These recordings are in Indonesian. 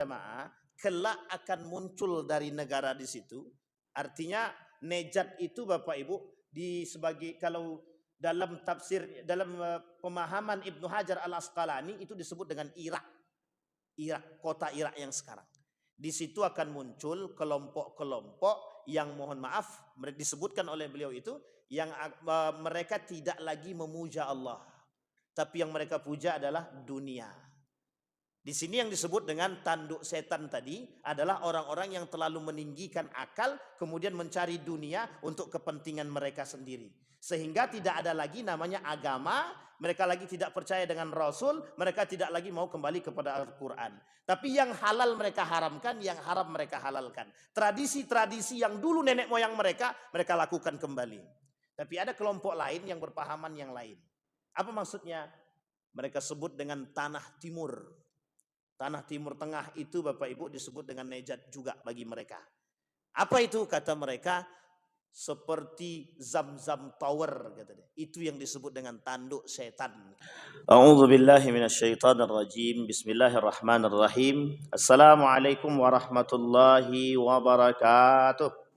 jamaah kelak akan muncul dari negara di situ. Artinya Nejat itu Bapak Ibu sebagai kalau dalam tafsir dalam pemahaman Ibnu Hajar Al-Asqalani itu disebut dengan Irak. Irak, kota Irak yang sekarang. Di situ akan muncul kelompok-kelompok yang mohon maaf disebutkan oleh beliau itu yang mereka tidak lagi memuja Allah, tapi yang mereka puja adalah dunia. Di sini yang disebut dengan tanduk setan tadi adalah orang-orang yang terlalu meninggikan akal kemudian mencari dunia untuk kepentingan mereka sendiri. Sehingga tidak ada lagi namanya agama, mereka lagi tidak percaya dengan Rasul, mereka tidak lagi mau kembali kepada Al-Quran. Tapi yang halal mereka haramkan, yang haram mereka halalkan. Tradisi-tradisi yang dulu nenek moyang mereka lakukan kembali. Tapi ada kelompok lain yang berpahaman yang lain. Apa maksudnya? Mereka sebut dengan tanah timur. Tanah Timur Tengah itu Bapak Ibu disebut dengan Nejat juga bagi mereka. Apa itu? Kata mereka seperti Zam-Zam Tower, kata dia. Itu yang disebut dengan tanduk setan. A'udzu billahi minasyaitonir rajim. Bismillahirrahmanirrahim. Assalamualaikum warahmatullahi wabarakatuh.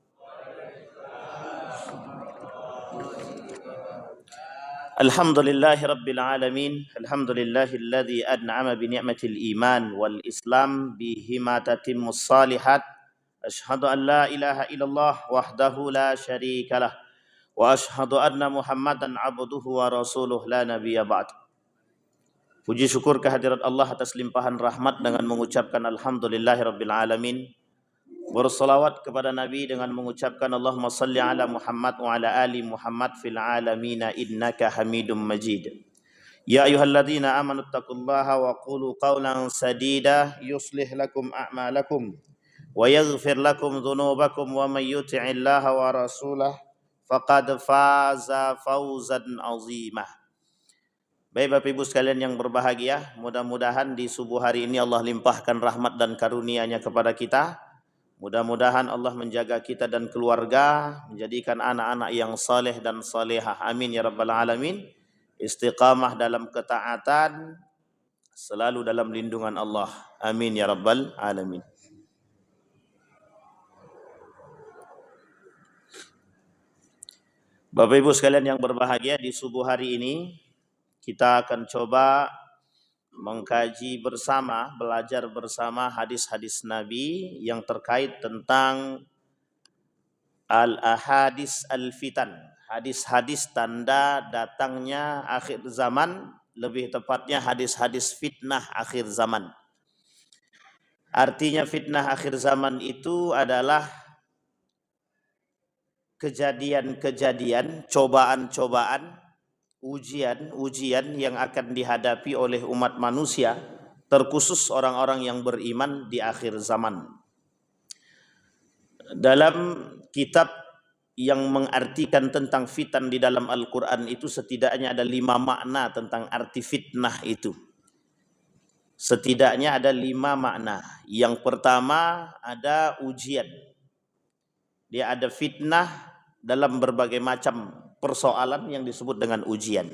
Alhamdulillahi Rabbil Alamin. Alhamdulillahilladzi an'ama bi ni'matil iman wal islam bihima tatimmus salihat. Asyhadu an la ilaha illallah wahdahu la syarikalah wa asyhadu anna Muhammadan abduhu wa rasuluh la nabiyya ba'd. Puji syukur kehadirat Allah atas limpahan rahmat dengan mengucapkan alhamdulillahi Rabbil Alamin. Bersalawat kepada Nabi dengan mengucapkan Allahumma salli ala Muhammad wa ala ali Muhammad fil alamina innaka hamidum majid. Ya ayyuhalladzina amanu taqullaha wa qulu qawlan sadida yuslih lakum a'malakum wa yaghfir lakum dhunubakum wa may yuti'illaha wa rasulah faqad faza fawzan azimah. Baik Bapak Ibu sekalian yang berbahagia, mudah-mudahan di subuh hari ini Allah limpahkan rahmat dan karunia-Nya kepada kita. Mudah-mudahan Allah menjaga kita dan keluarga, menjadikan anak-anak yang saleh dan salehah. Amin ya rabbal alamin. Istiqamah dalam ketaatan, selalu dalam lindungan Allah. Amin ya rabbal alamin. Bapak Ibu sekalian yang berbahagia, di subuh hari ini kita akan coba mengkaji bersama, belajar bersama hadis-hadis Nabi yang terkait tentang al-ahadis al-fitan, hadis-hadis tanda datangnya akhir zaman, lebih tepatnya hadis-hadis fitnah akhir zaman. Artinya fitnah akhir zaman itu adalah kejadian-kejadian, cobaan-cobaan, ujian-ujian yang akan dihadapi oleh umat manusia, terkhusus orang-orang yang beriman di akhir zaman. Dalam kitab yang mengartikan tentang fitan di dalam Al-Quran itu setidaknya ada 5 makna tentang arti fitnah itu. Setidaknya ada 5 makna. Yang pertama ada ujian. Dia ada fitnah dalam berbagai macam persoalan yang disebut dengan ujian,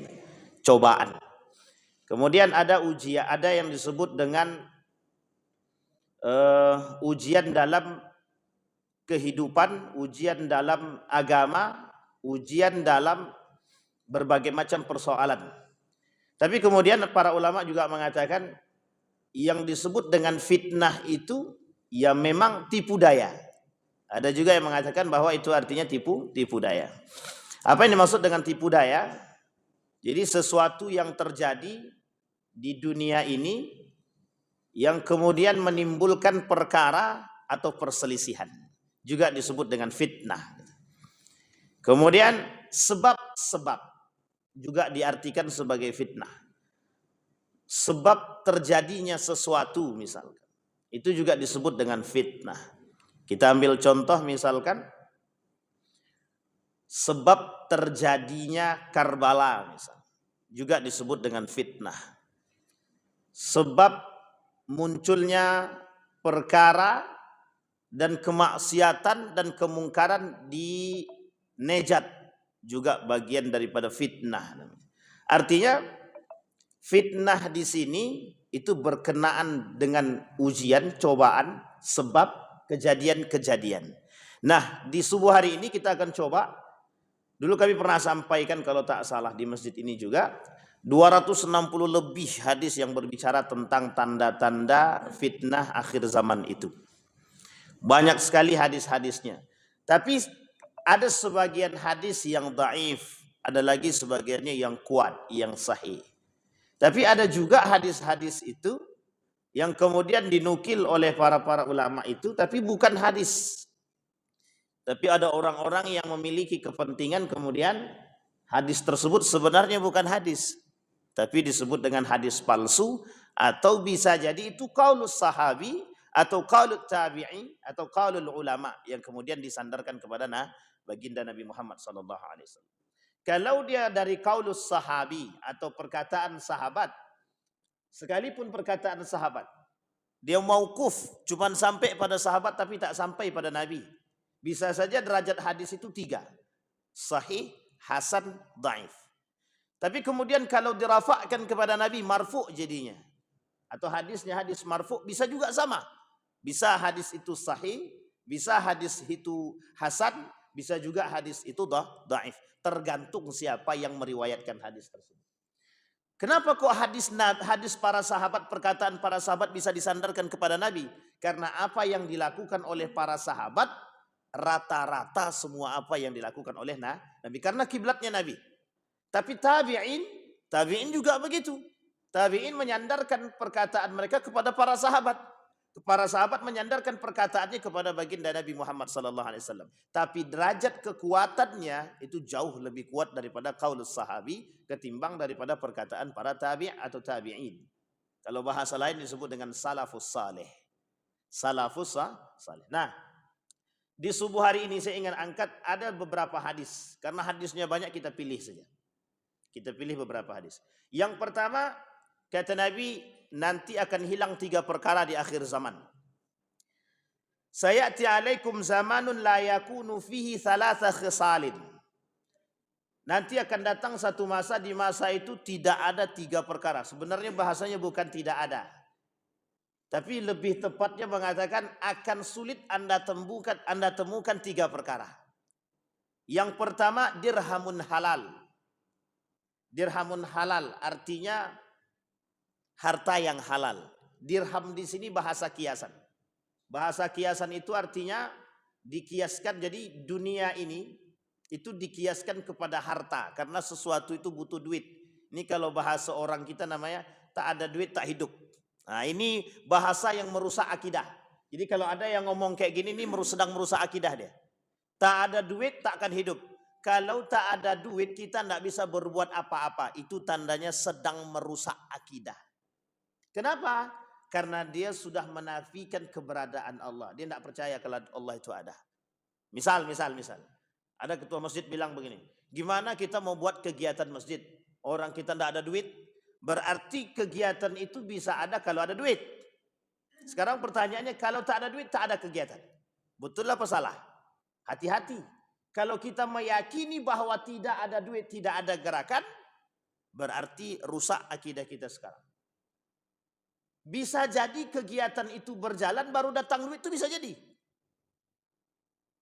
cobaan. Kemudian ada ujian, ada yang disebut dengan ujian dalam kehidupan, ujian dalam agama, ujian dalam berbagai macam persoalan. Tapi kemudian para ulama juga mengatakan yang disebut dengan fitnah itu ya memang tipu daya. Ada juga yang mengatakan bahwa itu artinya tipu daya. Apa yang dimaksud dengan tipu daya? Jadi sesuatu yang terjadi di dunia ini yang kemudian menimbulkan perkara atau perselisihan, juga disebut dengan fitnah. Kemudian sebab-sebab juga diartikan sebagai fitnah. Sebab terjadinya sesuatu misalkan, itu juga disebut dengan fitnah. Kita ambil contoh misalkan sebab terjadinya Karbala misalnya, juga disebut dengan fitnah. Sebab munculnya perkara dan kemaksiatan dan kemungkaran di Nejat juga bagian daripada fitnah. Artinya fitnah di sini itu berkenaan dengan ujian, cobaan, sebab kejadian-kejadian. Nah, di subuh hari ini kita akan coba, dulu kami pernah sampaikan kalau tak salah di masjid ini juga, 260 lebih hadis yang berbicara tentang tanda-tanda fitnah akhir zaman itu. Banyak sekali hadis-hadisnya. Tapi ada sebagian hadis yang dhaif, ada lagi sebagiannya yang kuat, yang sahih. Tapi ada juga hadis-hadis itu yang kemudian dinukil oleh para ulama itu, tapi bukan hadis. Tapi ada orang-orang yang memiliki kepentingan kemudian hadis tersebut sebenarnya bukan hadis, tapi disebut dengan hadis palsu, atau bisa jadi itu qaulus sahabi atau qaulut tabi'i atau qaulul ulama yang kemudian disandarkan kepada baginda Nabi Muhammad SAW. Kalau dia dari qaulus sahabi atau perkataan sahabat, sekalipun perkataan sahabat dia mauquf, cuman sampai pada sahabat tapi tak sampai pada Nabi, bisa saja derajat hadis itu 3, sahih, hasan, dhaif. Tapi kemudian kalau dirafa'kan kepada Nabi, marfu' jadinya, atau hadisnya hadis marfu', bisa juga sama. Bisa hadis itu sahih, bisa hadis itu hasan, bisa juga hadis itu dhaif. Tergantung siapa yang meriwayatkan hadis tersebut. Kenapa kok hadis para sahabat, perkataan para sahabat bisa disandarkan kepada Nabi? Karena apa yang dilakukan oleh para sahabat rata-rata semua apa yang dilakukan oleh Nabi, karena kiblatnya Nabi. Tapi tabi'in juga begitu. Tabi'in menyandarkan perkataan mereka kepada para sahabat. Para sahabat menyandarkan perkataannya kepada baginda Nabi Muhammad SAW. Tapi derajat kekuatannya itu jauh lebih kuat daripada qaulus sahabi ketimbang daripada perkataan para tabi' atau tabi'in. Kalau bahasa lain disebut dengan salafus saleh. Salafus saleh. Nah, di subuh hari ini saya ingin angkat ada beberapa hadis. Karena hadisnya banyak, kita pilih saja. Kita pilih beberapa hadis. Yang pertama, kata Nabi, nanti akan hilang 3 perkara di akhir zaman. Sayati alaikum zamanun la yakunu fihi thalatha khisalin. Nanti akan datang satu masa, di masa itu tidak ada 3 perkara. Sebenarnya bahasanya bukan tidak ada, tapi lebih tepatnya mengatakan akan sulit Anda temukan 3 perkara. Yang pertama, dirhamun halal. Dirhamun halal artinya harta yang halal. Dirham di sini bahasa kiasan. Bahasa kiasan itu artinya dikiaskan, jadi dunia ini itu dikiaskan kepada harta karena sesuatu itu butuh duit. Ini kalau bahasa orang kita namanya tak ada duit tak hidup. Nah, ini bahasa yang merusak akidah. Jadi kalau ada yang ngomong kayak gini, ini sedang merusak akidah dia. Tak ada duit tak akan hidup. Kalau tak ada duit kita tidak bisa berbuat apa-apa. Itu tandanya sedang merusak akidah. Kenapa? Karena dia sudah menafikan keberadaan Allah. Dia tidak percaya kalau Allah itu ada. Misal. Ada ketua masjid bilang begini, gimana kita mau buat kegiatan masjid? Orang kita tidak ada duit. Berarti kegiatan itu bisa ada kalau ada duit. Sekarang pertanyaannya, kalau tak ada duit tak ada kegiatan. Betul apa salah? Hati-hati. Kalau kita meyakini bahwa tidak ada duit, tidak ada gerakan, berarti rusak akidah kita sekarang. Bisa jadi kegiatan itu berjalan baru datang duit, itu bisa jadi.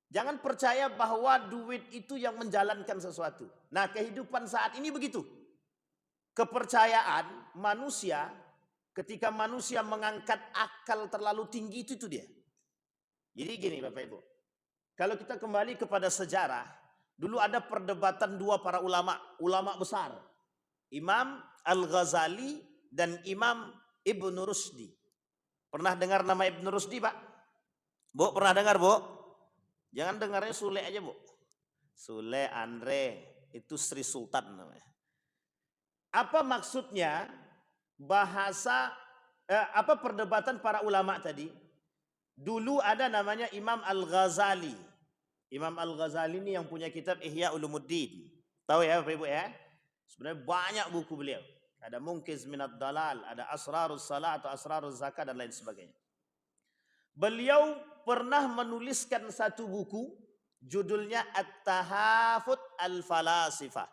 Jangan percaya bahwa duit itu yang menjalankan sesuatu. Nah, kehidupan saat ini begitu. Kepercayaan manusia, ketika manusia mengangkat akal terlalu tinggi, itu dia. Jadi gini Bapak Ibu, kalau kita kembali kepada sejarah, dulu ada perdebatan 2 para ulama besar. Imam Al-Ghazali dan Imam Ibnu Rusdi. Pernah dengar nama Ibnu Rusdi, Pak? Bu, pernah dengar, Bu? Jangan dengarnya Sule aja, Bu. Sule, Andre, itu Sri Sultan namanya. Apa maksudnya apa perdebatan para ulama tadi? Dulu ada namanya Imam Al-Ghazali. Imam Al-Ghazali ini yang punya kitab Ihya Ulumuddin. Tahu ya Bapak Ibu ya? Sebenarnya banyak buku beliau. Ada Munqiz Minad Dalal, ada Asrarus Salat atau Asrarus Zakat dan lain sebagainya. Beliau pernah menuliskan satu buku judulnya At-Tahafut Al-Falasifah.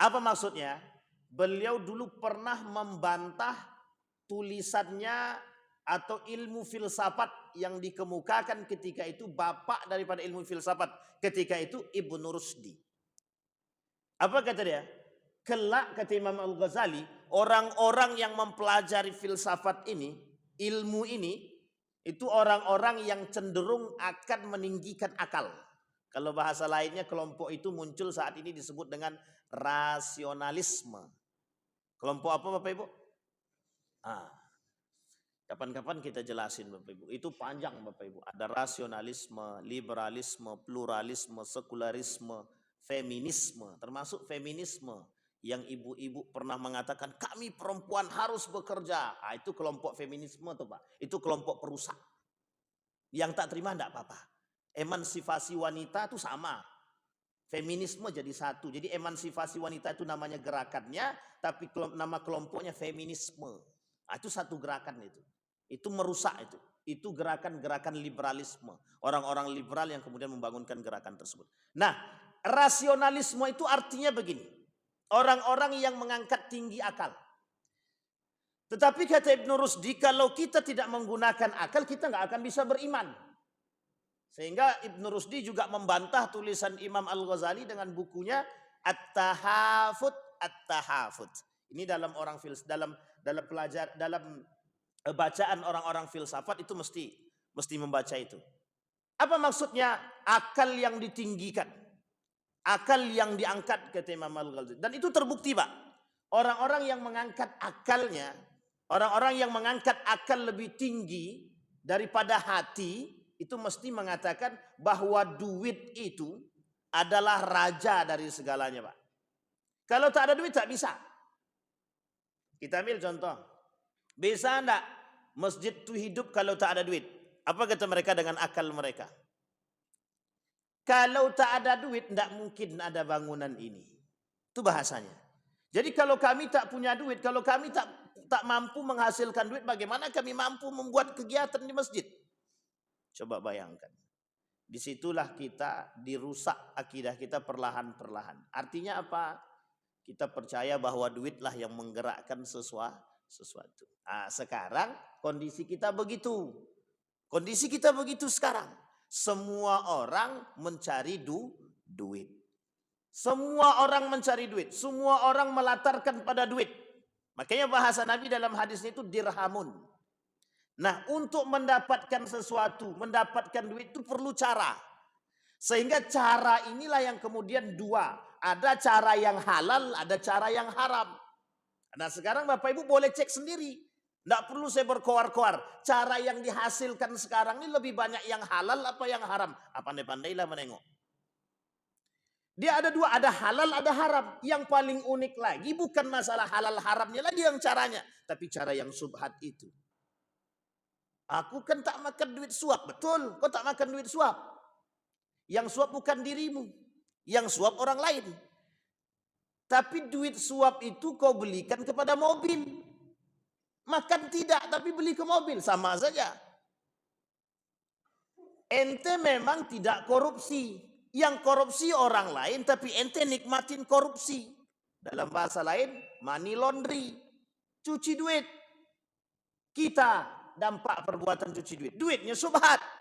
Apa maksudnya? Beliau dulu pernah membantah tulisannya atau ilmu filsafat yang dikemukakan ketika itu, bapak daripada ilmu filsafat ketika itu Ibnu Rusdi. Apa kata dia? Kelak, kata Imam Al-Ghazali, orang-orang yang mempelajari filsafat ini, ilmu ini, itu orang-orang yang cenderung akan meninggikan akal. Kalau bahasa lainnya, kelompok itu muncul saat ini disebut dengan rasionalisme. Kelompok apa Bapak Ibu? Kapan-kapan kita jelasin Bapak Ibu. Itu panjang Bapak Ibu. Ada rasionalisme, liberalisme, pluralisme, sekularisme, feminisme. Termasuk feminisme yang ibu-ibu pernah mengatakan kami perempuan harus bekerja. Itu kelompok feminisme tuh Pak. Itu kelompok perusak. Yang tak terima enggak apa-apa. Emansipasi wanita itu sama. Feminisme jadi satu. Jadi emansipasi wanita itu namanya gerakannya, tapi nama kelompoknya feminisme. Itu satu gerakan itu. Itu merusak itu. Itu gerakan-gerakan liberalisme. Orang-orang liberal yang kemudian membangunkan gerakan tersebut. Nah, rasionalisme itu artinya begini. Orang-orang yang mengangkat tinggi akal. Tetapi kata Ibnu Rusdi, kalau kita tidak menggunakan akal, kita nggak akan bisa beriman. Sehingga Ibnu Rusdi juga membantah tulisan Imam Al-Ghazali dengan bukunya At-Tahafut. At-Tahafut. Ini dalam bacaan orang-orang filsafat itu mesti membaca itu. Apa maksudnya? Akal yang ditinggikan, akal yang diangkat, kata Imam Al-Ghazali. Dan itu terbukti Pak. Orang-orang yang mengangkat akalnya, orang-orang yang mengangkat akal lebih tinggi daripada hati, itu mesti mengatakan bahwa duit itu adalah raja dari segalanya Pak. Kalau tak ada duit tak bisa. Kita ambil contoh. Bisa enggak masjid itu hidup kalau tak ada duit? Apa kata mereka dengan akal mereka? Kalau tak ada duit enggak mungkin ada bangunan ini. Itu bahasanya. Jadi kalau kami tak punya duit, kalau kami tak mampu menghasilkan duit, bagaimana kami mampu membuat kegiatan di masjid? Coba bayangkan. Disitulah kita dirusak akidah kita perlahan-perlahan. Artinya apa? Kita percaya bahwa duitlah yang menggerakkan sesuatu. Nah, sekarang kondisi kita begitu. Kondisi kita begitu sekarang. Semua orang mencari duit. Semua orang mencari duit. Semua orang melatarkan pada duit. Makanya bahasa Nabi dalam hadisnya itu dirhamun. Nah, untuk mendapatkan sesuatu, mendapatkan duit itu perlu cara. Sehingga cara inilah yang kemudian dua. Ada cara yang halal, ada cara yang haram. Nah, sekarang Bapak Ibu boleh cek sendiri. Tidak perlu saya berkoar-koar. Cara yang dihasilkan sekarang ini lebih banyak yang halal apa yang haram. Pandai-pandailah menengok. Dia ada dua, ada halal, ada haram. Yang paling unik lagi bukan masalah halal haramnya lagi yang caranya. Tapi cara yang subhat itu. Aku kan tak makan duit suap. Betul, kau tak makan duit suap. Yang suap bukan dirimu. Yang suap orang lain. Tapi duit suap itu kau belikan kepada mobil. Makan tidak, tapi beli ke mobil. Sama saja. Ente memang tidak korupsi. Yang korupsi orang lain, tapi ente nikmatin korupsi. Dalam bahasa lain, money laundry. Cuci duit. Kita dampak perbuatan cuci duit. Duitnya subhat.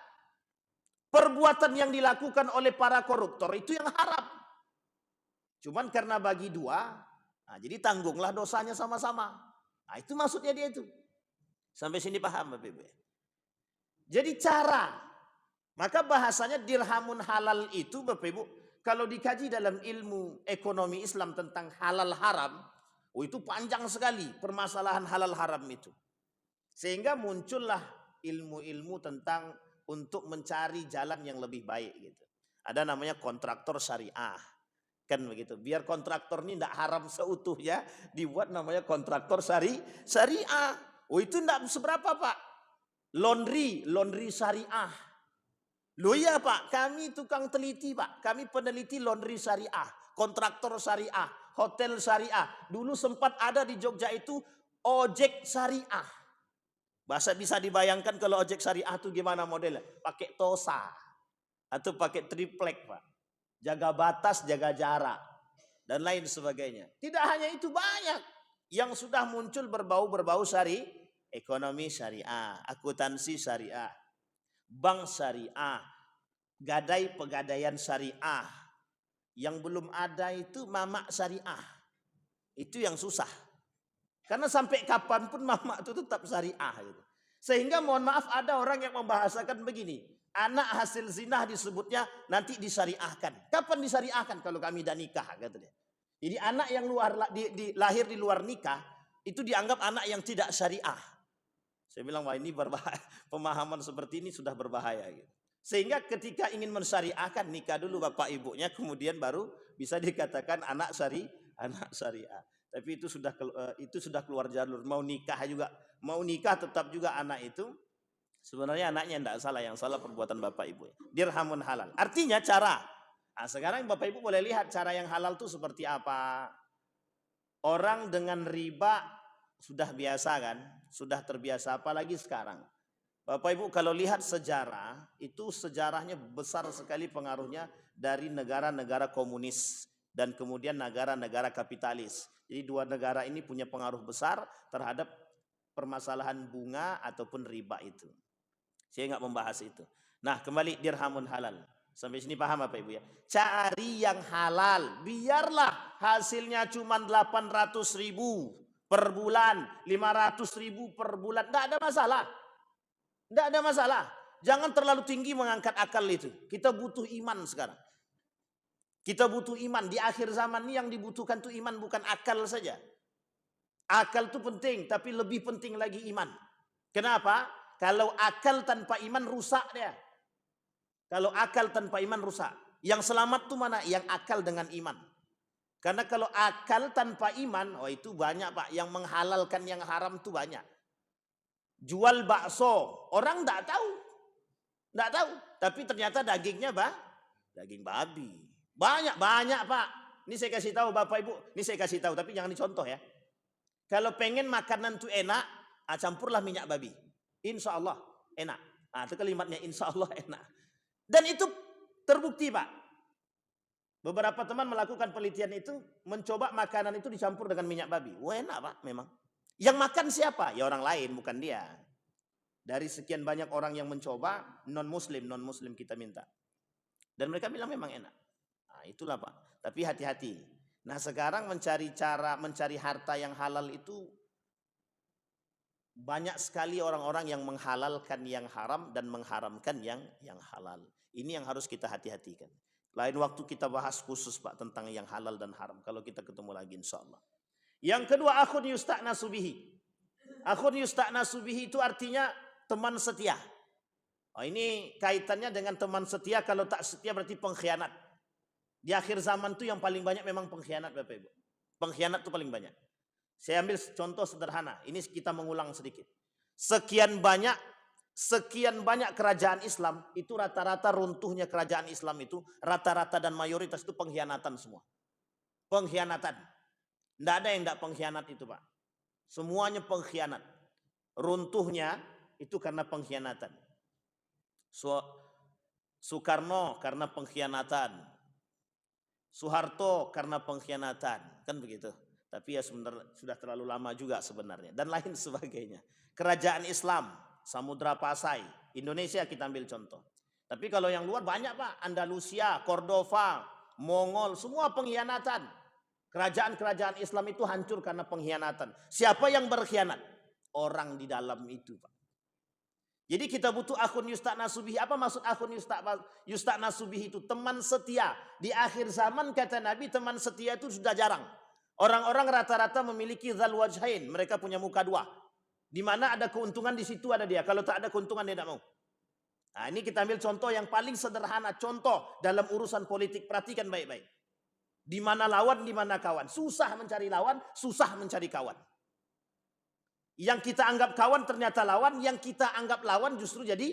Perbuatan yang dilakukan oleh para koruptor itu yang haram. Cuman karena bagi dua, jadi tanggunglah dosanya sama-sama. Nah, itu maksudnya dia itu. Sampai sini paham Bapak Ibu? Jadi cara. Maka bahasanya dirhamun halal itu Bapak Ibu. Kalau dikaji dalam ilmu ekonomi Islam tentang halal haram. Itu panjang sekali permasalahan halal haram itu. Sehingga muncullah ilmu-ilmu tentang untuk mencari jalan yang lebih baik gitu. Ada namanya kontraktor syariah. Kan begitu. Biar kontraktor ini tidak haram seutuhnya, dibuat namanya kontraktor syariah. Itu tidak seberapa Pak. Laundry syariah. Loh iya Pak, kami tukang teliti Pak. Kami peneliti laundry syariah, kontraktor syariah, hotel syariah. Dulu sempat ada di Jogja itu ojek syariah. Bisa dibayangkan kalau ojek syariah itu gimana modelnya? Pakai tosa atau pakai triplek Pak. Jaga batas, jaga jarak dan lain sebagainya. Tidak hanya itu, banyak yang sudah muncul berbau-berbau ekonomi syariah, akuntansi syariah, bank syariah, gadai pegadaian syariah. Yang belum ada itu mamak syariah. Itu yang susah. Karena sampai kapanpun mamak itu tetap syariah gitu. Sehingga mohon maaf ada orang yang membahasakan begini. Anak hasil zina disebutnya nanti disyariahkan. Kapan disyariahkan kalau kami dah nikah, kata dia. Jadi anak yang lahir di luar nikah itu dianggap anak yang tidak syariah. Saya bilang wah ini berbahaya. Pemahaman seperti ini sudah berbahaya gitu. Sehingga ketika ingin mensyariahkan nikah dulu bapak ibunya, kemudian baru bisa dikatakan anak syariah. Tapi itu sudah keluar jalur. Mau nikah tetap juga anak itu sebenarnya anaknya tidak salah, yang salah perbuatan bapak ibu. Dirhamun halal. Artinya cara. Nah, sekarang bapak ibu boleh lihat cara yang halal itu seperti apa. Orang dengan riba sudah biasa kan, sudah terbiasa, apalagi sekarang. Bapak ibu kalau lihat sejarah, itu sejarahnya besar sekali pengaruhnya dari negara-negara komunis dan kemudian negara-negara kapitalis. Jadi dua negara ini punya pengaruh besar terhadap permasalahan bunga ataupun riba itu. Saya nggak membahas itu. Nah kembali dirhamun halal. Sampai sini paham apa ibu ya? Cari yang halal. Biarlah hasilnya cuma 800.000 per bulan, 500.000 per bulan. Tidak ada masalah. Tidak ada masalah. Jangan terlalu tinggi mengangkat akal itu. Kita butuh iman sekarang. Kita butuh iman. Di akhir zaman ini yang dibutuhkan itu iman, bukan akal saja. Akal itu penting, tapi lebih penting lagi iman. Kenapa? Kalau akal tanpa iman rusak dia. Kalau akal tanpa iman rusak. Yang selamat itu mana? Yang akal dengan iman. Karena kalau akal tanpa iman, oh itu banyak pak. Yang menghalalkan yang haram itu banyak. Jual bakso, orang tidak tahu. Tidak tahu. Tapi ternyata dagingnya daging babi. Banyak pak. Ini saya kasih tahu bapak ibu. Ini saya kasih tahu, tapi jangan dicontoh ya. Kalau pengen makanan itu enak, campurlah minyak babi. Insya Allah enak. Itu kalimatnya insya Allah enak. Dan itu terbukti pak. Beberapa teman melakukan penelitian itu, mencoba makanan itu dicampur dengan minyak babi. Wah enak pak memang. Yang makan siapa? Ya orang lain, bukan dia. Dari sekian banyak orang yang mencoba, non muslim kita minta. Dan mereka bilang memang enak. Nah itulah pak. Tapi hati-hati. Nah sekarang mencari harta yang halal itu banyak sekali orang-orang yang menghalalkan yang haram dan mengharamkan yang halal. Ini yang harus kita hati-hatikan. Lain waktu kita bahas khusus pak tentang yang halal dan haram. Kalau kita ketemu lagi insya Allah. Yang kedua akhun yusta'nasu bihi. Akhun yusta'nasu bihi itu artinya teman setia. Oh, ini kaitannya dengan teman setia. Kalau tak setia berarti pengkhianat. Di akhir zaman itu yang paling banyak memang pengkhianat Bapak Ibu. Pengkhianat itu paling banyak. Saya ambil contoh sederhana. Ini kita mengulang sedikit. Sekian banyak kerajaan Islam. Itu rata-rata runtuhnya kerajaan Islam itu. Rata-rata dan mayoritas itu pengkhianatan semua. Pengkhianatan. Tidak ada yang tidak pengkhianat itu Pak. Semuanya pengkhianat. Runtuhnya itu karena pengkhianatan. Soekarno karena pengkhianatan. Soeharto karena pengkhianatan. Kan begitu. Tapi ya sebenarnya sudah terlalu lama juga sebenarnya. Dan lain sebagainya. Kerajaan Islam. Samudra Pasai. Indonesia kita ambil contoh. Tapi kalau yang luar banyak Pak. Andalusia, Cordova, Mongol. Semua pengkhianatan. Kerajaan-kerajaan Islam itu hancur karena pengkhianatan. Siapa yang berkhianat? Orang di dalam itu Pak. Jadi kita butuh akhun yusta'nasu bihi. Apa maksud akhun yusta'nasu bihi itu? Teman setia. Di akhir zaman kata Nabi teman setia itu sudah jarang. Orang-orang rata-rata memiliki dzal wajhain. Mereka punya muka dua. Di mana ada keuntungan di situ ada dia. Kalau tak ada keuntungan dia tidak mau. Nah ini kita ambil contoh yang paling sederhana. Contoh dalam urusan politik. Perhatikan baik-baik. Di mana lawan, di mana kawan. Susah mencari lawan, susah mencari kawan. Yang kita anggap kawan ternyata lawan, yang kita anggap lawan justru jadi.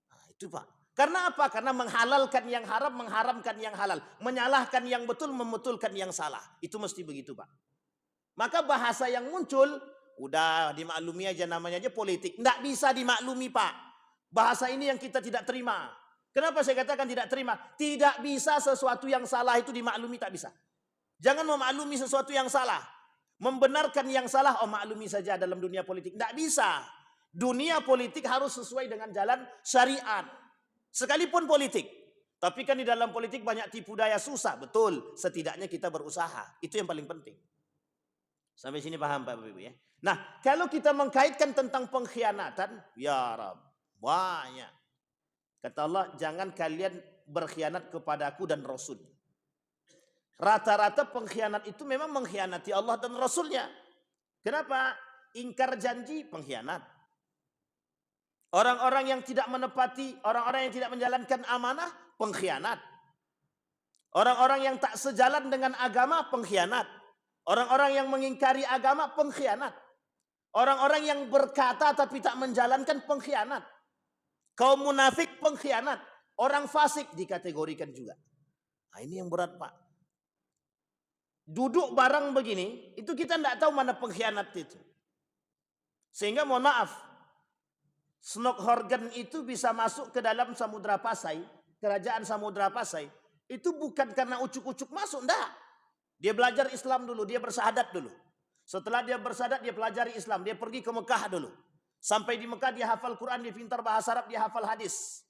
Nah, itu Pak. Karena apa? Karena menghalalkan yang haram, mengharamkan yang halal. Menyalahkan yang betul, membetulkan yang salah. Itu mesti begitu Pak. Maka bahasa yang muncul, udah dimaklumi aja namanya aja politik. Nggak bisa dimaklumi Pak. Bahasa ini yang kita tidak terima. Kenapa saya katakan tidak terima? Tidak bisa sesuatu yang salah itu dimaklumi, tak bisa. Jangan memaklumi sesuatu yang salah. Membenarkan yang salah, oh maklumi saja dalam dunia politik. Tidak bisa. Dunia politik harus sesuai dengan jalan syariat. Sekalipun politik. Tapi kan di dalam politik banyak tipu daya, susah. Betul. Setidaknya kita berusaha. Itu yang paling penting. Sampai sini paham Pak Ibu ya. Nah, kalau kita mengkaitkan tentang pengkhianatan, ya Rab, banyak. Kata Allah, jangan kalian berkhianat kepadaku dan Rasul. Rata-rata pengkhianat itu memang mengkhianati Allah dan Rasulnya. Kenapa? Ingkar janji, pengkhianat. Orang-orang yang tidak menepati, orang-orang yang tidak menjalankan amanah, pengkhianat. Orang-orang yang tak sejalan dengan agama, pengkhianat. Orang-orang yang mengingkari agama, pengkhianat. Orang-orang yang berkata tapi tak menjalankan, pengkhianat. Kaum munafik, pengkhianat. Orang fasik dikategorikan juga. Nah, ini yang berat Pak. Duduk barang begini, itu kita tidak tahu mana pengkhianat itu. Sehingga mohon maaf, Snowhorgen itu bisa masuk ke dalam Samudra Pasai, kerajaan Samudra Pasai. Itu bukan karena ucuk-ucuk masuk, enggak. Dia belajar Islam dulu, dia bersahadat dulu. Setelah dia bersahadat, dia pelajari Islam. Dia pergi ke Mekah dulu. Sampai di Mekah dia hafal Quran, dia pintar bahasa Arab, dia hafal hadis.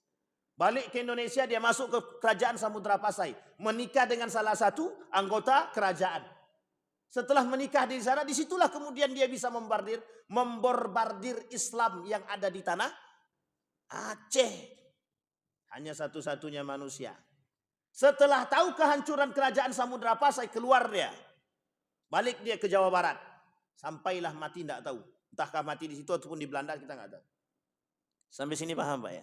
Balik ke Indonesia, dia masuk ke kerajaan Samudra Pasai. Menikah dengan salah satu anggota kerajaan. Setelah menikah di sana, disitulah kemudian dia bisa memborbardir Islam yang ada di tanah Aceh. Hanya satu-satunya manusia. Setelah tahu kehancuran kerajaan Samudra Pasai, keluar dia. Balik dia ke Jawa Barat. Sampailah mati, tidak tahu. Entahkah mati di situ ataupun di Belanda, kita nggak tahu. Sampai sini paham Pak ya?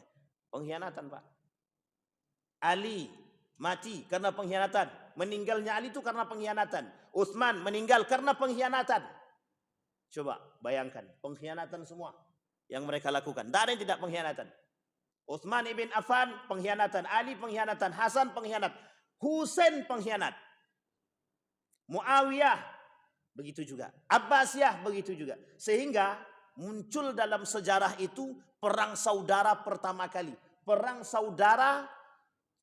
Pengkhianatan Pak. Ali mati karena pengkhianatan. Meninggalnya Ali itu karena pengkhianatan. Utsman meninggal karena pengkhianatan. Coba bayangkan, pengkhianatan semua yang mereka lakukan. Tidak ada yang tidak pengkhianatan. Utsman ibn Affan pengkhianatan, Ali pengkhianatan, Hasan pengkhianat, Husain pengkhianat. Muawiyah begitu juga. Abbasiyah begitu juga. Sehingga muncul dalam sejarah itu perang saudara pertama kali. Perang saudara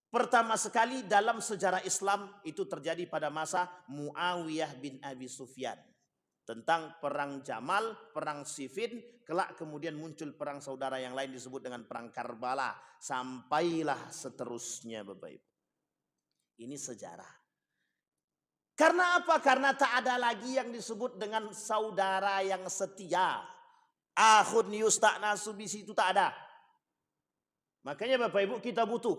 pertama sekali dalam sejarah Islam itu terjadi pada masa Muawiyah bin Abi Sufyan. Tentang perang Jamal, perang Siffin, kelak kemudian muncul perang saudara yang lain disebut dengan perang Karbala. Sampailah seterusnya Bapak Ibu. Ini sejarah. Karena apa? Karena tak ada lagi yang disebut dengan saudara yang setia. Akhun yusta'nasu bisi itu tak ada. Makanya Bapak Ibu kita butuh.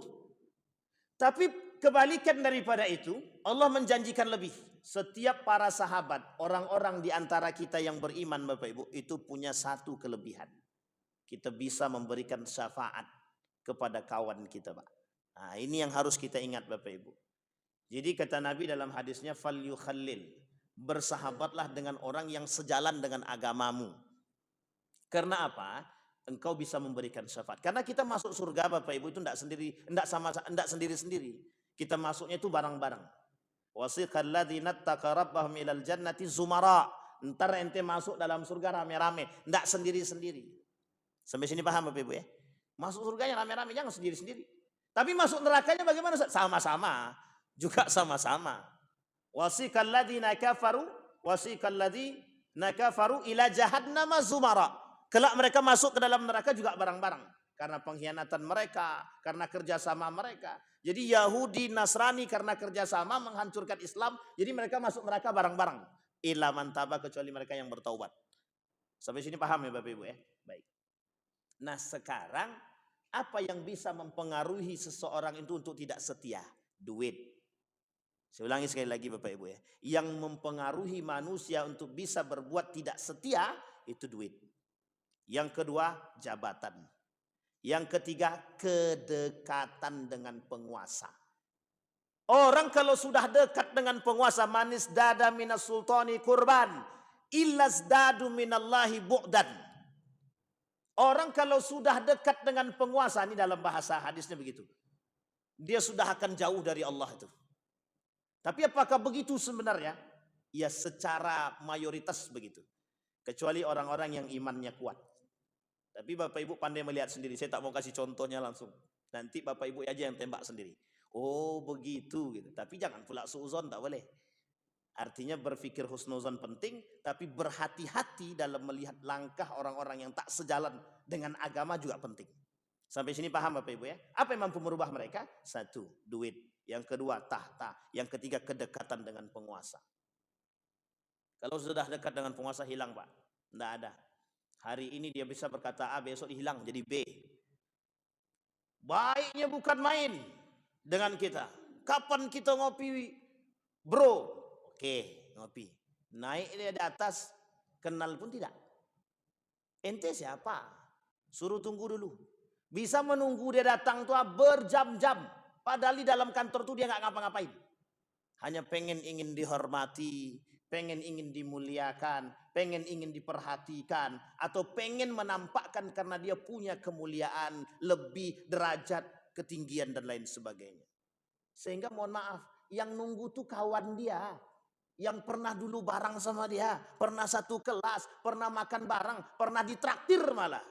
Tapi kebalikan daripada itu, Allah menjanjikan lebih. Setiap para sahabat, orang-orang di antara kita yang beriman Bapak Ibu, itu punya satu kelebihan. Kita bisa memberikan syafaat kepada kawan kita Pak. Nah ini yang harus kita ingat Bapak Ibu. Jadi kata Nabi dalam hadisnya, fal yukhallil, bersahabatlah dengan orang yang sejalan dengan agamamu. Karena apa? Engkau bisa memberikan syafaat. Karena kita masuk surga Bapak Ibu itu tidak sendiri-sendiri. Kita masuknya itu bareng-bareng. Wasiqal ladzina taqarrabahum ilal jannati zumara. Entar ente masuk dalam surga rame-rame, tidak sendiri-sendiri. Sampai sini paham Bapak Ibu ya? Masuk surganya rame-rame, jangan sendiri-sendiri. Tapi masuk nerakanya bagaimana? Sama-sama. Juga sama-sama. Wasiqal ladzina kafaru ila jahannama zumara. Kelak mereka masuk ke dalam neraka juga barang-barang. Karena pengkhianatan mereka, karena kerjasama mereka. Jadi Yahudi, Nasrani karena kerjasama menghancurkan Islam. Jadi mereka masuk neraka barang-barang. Illa man taba, kecuali mereka yang bertaubat. Sampai sini paham ya Bapak Ibu ya? Baik. Nah sekarang apa yang bisa mempengaruhi seseorang itu untuk tidak setia? Duit. Saya ulangi sekali lagi Bapak Ibu ya. Yang mempengaruhi manusia untuk bisa berbuat tidak setia itu duit. Yang kedua jabatan. Yang ketiga kedekatan dengan penguasa. Orang kalau sudah dekat dengan penguasa, manis dada minas sultani kurban illas dadu minallahi bu'dan. Orang kalau sudah dekat dengan penguasa, ini dalam bahasa hadisnya begitu. Dia sudah akan jauh dari Allah itu. Tapi apakah begitu sebenarnya? Ya secara mayoritas begitu. Kecuali orang-orang yang imannya kuat. Tapi Bapak Ibu pandai melihat sendiri. Saya tak mau kasih contohnya langsung. Nanti Bapak Ibu aja yang tembak sendiri. Oh begitu gitu. Tapi jangan pula suuzon, tak boleh. Artinya berpikir husnuzon penting, tapi berhati-hati dalam melihat langkah orang-orang yang tak sejalan dengan agama juga penting. Sampai sini paham Bapak Ibu ya? Apa yang mampu merubah mereka? Satu, duit. Yang kedua, tahta. Yang ketiga, kedekatan dengan penguasa. Kalau sudah dekat dengan penguasa hilang Pak. Tidak ada. Hari ini dia bisa berkata A, besok hilang jadi B. Baiknya bukan main dengan kita. Kapan kita ngopi bro? Oke, ngopi. Naik dia di atas, kenal pun tidak. Ente siapa? Suruh tunggu dulu. Bisa menunggu dia datang tuh berjam-jam. Padahal di dalam kantor tuh dia nggak ngapa-ngapain. Hanya pengen ingin dihormati, pengen ingin dimuliakan, pengen ingin diperhatikan, atau pengen menampakkan karena dia punya kemuliaan, lebih derajat, ketinggian dan lain sebagainya. Sehingga mohon maaf, yang nunggu tuh kawan dia, yang pernah dulu bareng sama dia, pernah satu kelas, pernah makan bareng, pernah ditraktir malah.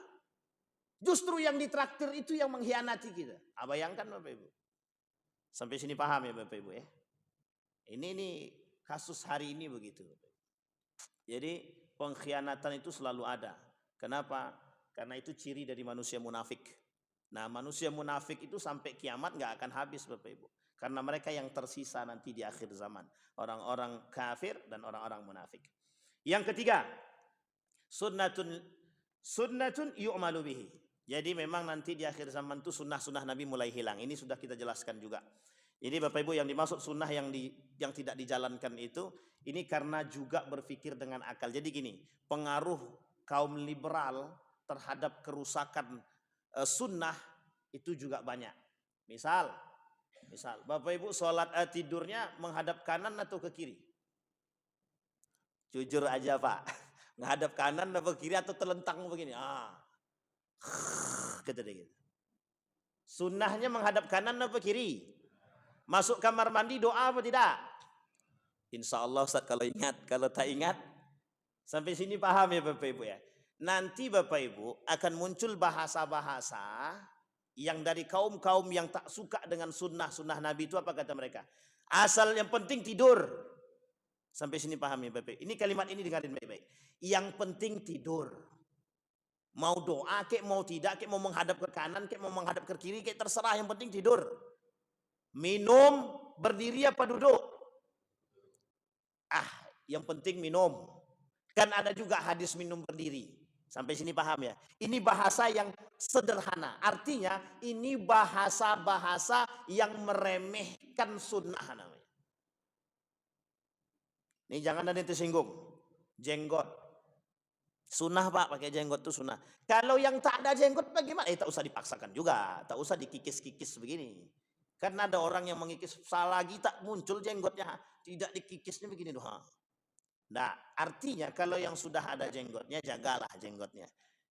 Justru yang ditraktir itu yang mengkhianati kita. Bayangkan Bapak Ibu. Sampai sini paham ya Bapak Ibu ya. Ini kasus hari ini begitu. Jadi pengkhianatan itu selalu ada. Kenapa? Karena itu ciri dari manusia munafik. Nah manusia munafik itu sampai kiamat nggak akan habis Bapak Ibu. Karena mereka yang tersisa nanti di akhir zaman. Orang-orang kafir dan orang-orang munafik. Yang ketiga, sunnatun yu'malu bihi. Jadi memang nanti di akhir zaman itu sunnah-sunnah Nabi mulai hilang. Ini sudah kita jelaskan juga. Jadi Bapak Ibu yang dimaksud sunnah yang tidak dijalankan itu, ini karena juga berpikir dengan akal. Jadi gini, pengaruh kaum liberal terhadap kerusakan sunnah itu juga banyak. Misal Bapak Ibu sholat tidurnya menghadap kanan atau ke kiri? Jujur aja Pak, menghadap kanan atau ke kiri atau telentang begini? Gitu deh. Sunnahnya menghadap kanan atau kiri? Masuk kamar mandi doa apa tidak? Insya Allah Ustaz kalau ingat, kalau tak ingat. Sampai sini paham ya Bapak Ibu ya. Nanti Bapak Ibu akan muncul bahasa-bahasa yang dari kaum-kaum yang tak suka dengan sunnah Nabi itu apa kata mereka? Asal yang penting tidur. Sampai sini paham ya Bapak Ibu. Ini kalimat ini dengarin baik-baik. Yang penting tidur. Mau doa kek, mau tidak kek, mau menghadap ke kanan kek, mau menghadap ke kiri kek, terserah, yang penting tidur. Minum berdiri apa duduk? Yang penting minum. Kan ada juga hadis minum berdiri. Sampai sini paham ya? Ini bahasa yang sederhana. Artinya ini bahasa-bahasa yang meremehkan sunnah namanya. Ini jangan ada yang tersinggung. Jenggot. Sunnah Pak, pakai jenggot itu sunnah. Kalau yang tak ada jenggot bagaimana? Tak usah dipaksakan juga. Tak usah dikikis-kikis begini. Karena ada orang yang mengikis, salah lagi tak muncul jenggotnya. Tidak dikikisnya begini doang. Nah, artinya kalau yang sudah ada jenggotnya, jagalah jenggotnya.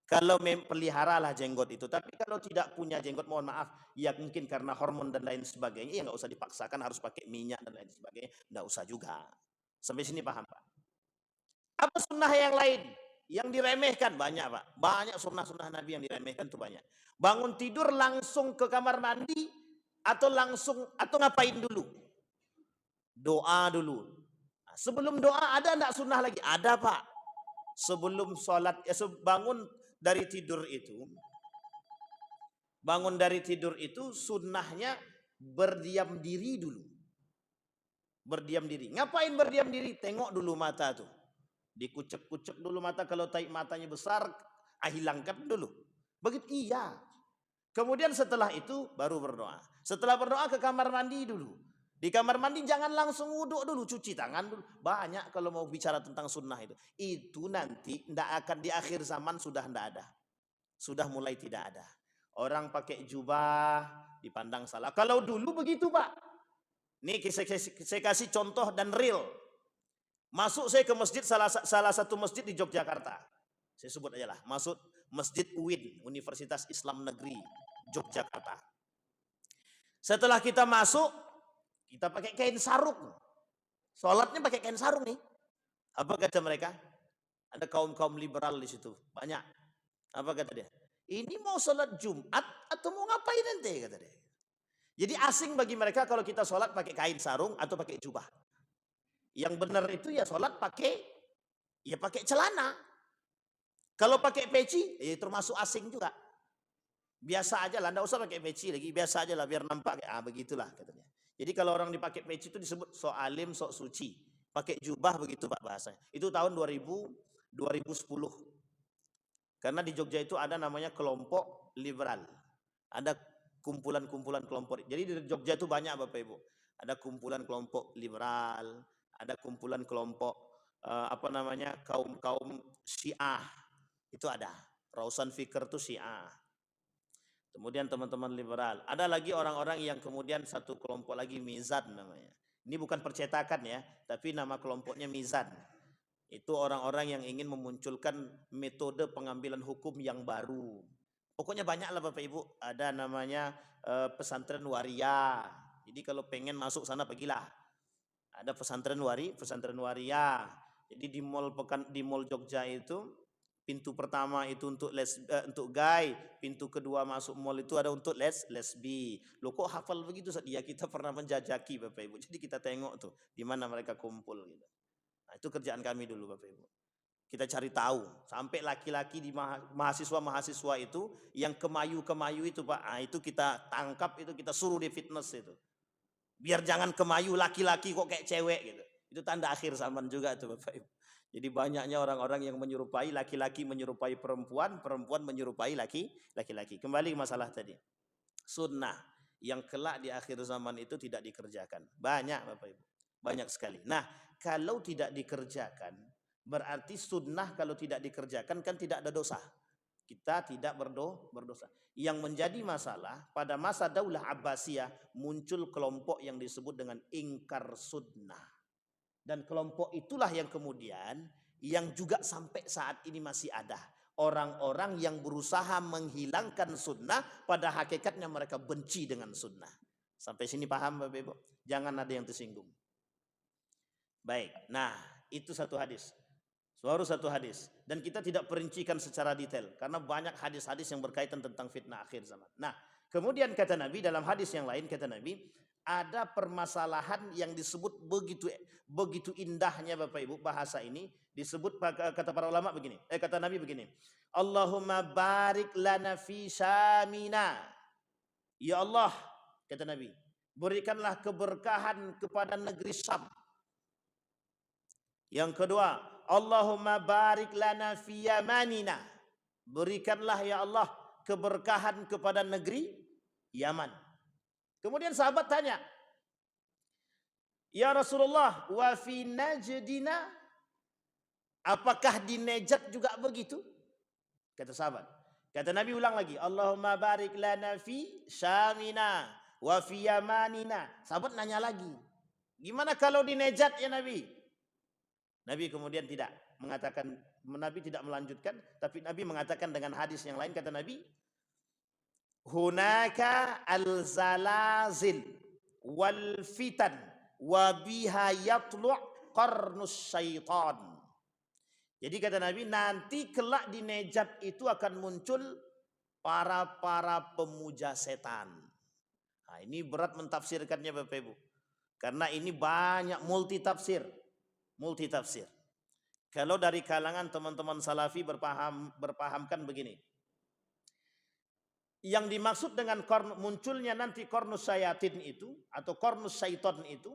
Kalau peliharalah jenggot itu. Tapi kalau tidak punya jenggot, mohon maaf, ya mungkin karena hormon dan lain sebagainya, ya nggak usah dipaksakan harus pakai minyak dan lain sebagainya. Nggak usah juga. Sampai sini paham Pak? Apa sunnah yang lain? Yang diremehkan banyak Pak. Banyak sunnah-sunnah Nabi yang diremehkan tuh banyak. Bangun tidur langsung ke kamar mandi atau ngapain dulu? Doa dulu. Nah, sebelum doa ada enggak sunnah lagi? Ada Pak. Sebelum sholat, bangun dari tidur itu sunnahnya berdiam diri dulu. Berdiam diri. Ngapain berdiam diri? Tengok dulu mata tuh. Dikucek-kucek dulu mata, kalau taik matanya besar, hilangkan dulu. Begitu iya. Kemudian setelah itu baru berdoa. Setelah berdoa ke kamar mandi dulu. Di kamar mandi jangan langsung wudhu dulu, cuci tangan dulu. Banyak kalau mau bicara tentang sunnah itu. Itu nanti tidak akan di akhir zaman sudah tidak ada. Sudah mulai tidak ada. Orang pakai jubah dipandang salah. Kalau dulu begitu Pak. Nih saya kasih contoh dan real. Masuk saya ke masjid, salah satu masjid di Yogyakarta. Saya sebut aja lah. Masuk Masjid UIN, Universitas Islam Negeri Yogyakarta. Setelah kita masuk, kita pakai kain sarung. Sholatnya pakai kain sarung nih. Apa kata mereka? Ada kaum-kaum liberal di situ. Banyak. Apa kata dia? Ini mau sholat Jumat atau mau ngapain nanti? Kata dia. Jadi asing bagi mereka kalau kita sholat pakai kain sarung atau pakai jubah. Yang benar itu ya sholat pakai celana. Kalau pakai peci, ya termasuk asing juga. Biasa aja lah, enggak usah pakai peci lagi, biasa aja lah biar nampak. Begitulah katanya. Jadi kalau orang dipakai peci itu disebut sok alim, sok suci. Pakai jubah begitu Pak bahasanya. Itu tahun 2010. Karena di Jogja itu ada namanya kelompok liberal. Ada kumpulan-kumpulan kelompok. Jadi di Jogja itu banyak Bapak Ibu. Ada kumpulan kelompok liberal, ada kumpulan kelompok kaum Syiah. Itu ada. Rausan Fikr itu Syiah. Kemudian teman-teman liberal. Ada lagi orang-orang yang kemudian satu kelompok lagi Mizan namanya. Ini bukan percetakan ya, tapi nama kelompoknya Mizan. Itu orang-orang yang ingin memunculkan metode pengambilan hukum yang baru. Pokoknya banyak lah Bapak Ibu. Ada namanya pesantren waria. Jadi kalau pengen masuk sana pergilah. Ada pesantren waria. Jadi di mall Jogja itu pintu pertama itu untuk gay, pintu kedua masuk mall itu ada untuk lesbi. Loh kok hafal begitu? Ya kita pernah menjajaki Bapak Ibu. Jadi kita tengok tuh di mana mereka kumpul gitu. Nah, itu kerjaan kami dulu Bapak Ibu. Kita cari tahu sampai laki-laki di mahasiswa itu yang kemayu itu Pak. Nah, itu kita tangkap, itu kita suruh di fitness itu. Biar jangan kemayu laki-laki kok kayak cewek gitu. Itu tanda akhir zaman juga tuh Bapak Ibu. Jadi banyaknya orang-orang yang menyerupai laki-laki menyerupai perempuan, perempuan menyerupai laki-laki. Kembali ke masalah tadi. Sunnah yang kelak di akhir zaman itu tidak dikerjakan. Banyak Bapak Ibu. Banyak sekali. Nah, kalau tidak dikerjakan, berarti sunnah kalau tidak dikerjakan kan tidak ada dosa. Kita tidak berdosa. Yang menjadi masalah pada masa Daulah Abbasiyah muncul kelompok yang disebut dengan ingkar sunnah. Dan kelompok itulah yang kemudian yang juga sampai saat ini masih ada. Orang-orang yang berusaha menghilangkan sunnah, pada hakikatnya mereka benci dengan sunnah. Sampai sini paham Bapak Ibu? Jangan ada yang tersinggung. Baik, nah itu satu hadis. Baru satu hadis. Dan kita tidak perincikan secara detail. Karena banyak hadis-hadis yang berkaitan tentang fitnah akhir zaman. Nah, kemudian kata Nabi dalam hadis yang lain, kata Nabi, ada permasalahan yang disebut begitu indahnya Bapak Ibu bahasa ini. Disebut kata para ulama begini. Kata Nabi begini. Allahumma barik lana fi syamina. Ya Allah, kata Nabi, berikanlah keberkahan kepada negeri Syam. Yang kedua, Allahumma barik lana fi yamanina. Berikanlah ya Allah keberkahan kepada negeri Yaman. Kemudian sahabat tanya, ya Rasulullah, wa fi najdina, apakah di Najd juga begitu? Kata sahabat. Kata Nabi ulang lagi, Allahumma barik lana fi syamina wa fi yamanina. Sahabat nanya lagi, gimana kalau di Najd ya Nabi? Nabi kemudian tidak mengatakan, Nabi tidak melanjutkan, tapi Nabi mengatakan dengan hadis yang lain, kata Nabi, hunaka al-zalazil wal fitan wa biha yatlu' qarnus syaitan. Jadi kata Nabi, nanti kelak di Najd itu akan muncul para pemuja setan. Nah, ini berat mentafsirkannya Bapak Ibu. Karena ini banyak multi tafsir. Kalau dari kalangan teman-teman salafi berpahamkan begini. Yang dimaksud dengan munculnya nanti kornus syayatin itu atau kornus syaiton itu,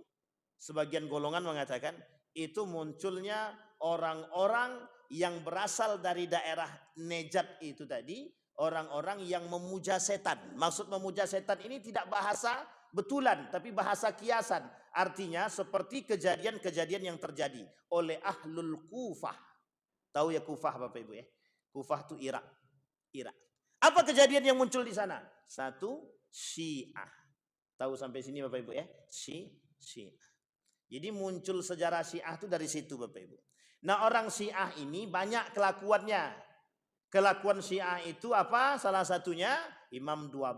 sebagian golongan mengatakan itu munculnya orang-orang yang berasal dari daerah Najd itu tadi, orang-orang yang memuja setan. Maksud memuja setan ini tidak bahasa betulan, tapi bahasa kiasan. Artinya seperti kejadian-kejadian yang terjadi oleh ahlul Kufah. Tahu ya Kufah Bapak Ibu ya? Kufah itu Irak. Apa kejadian yang muncul di sana? Satu, Syiah. Tahu sampai sini Bapak Ibu ya? Syiah. Jadi muncul sejarah Syiah itu dari situ Bapak Ibu. Nah, orang Syiah ini banyak kelakuannya. Kelakuan Syiah itu apa? Salah satunya Imam 12.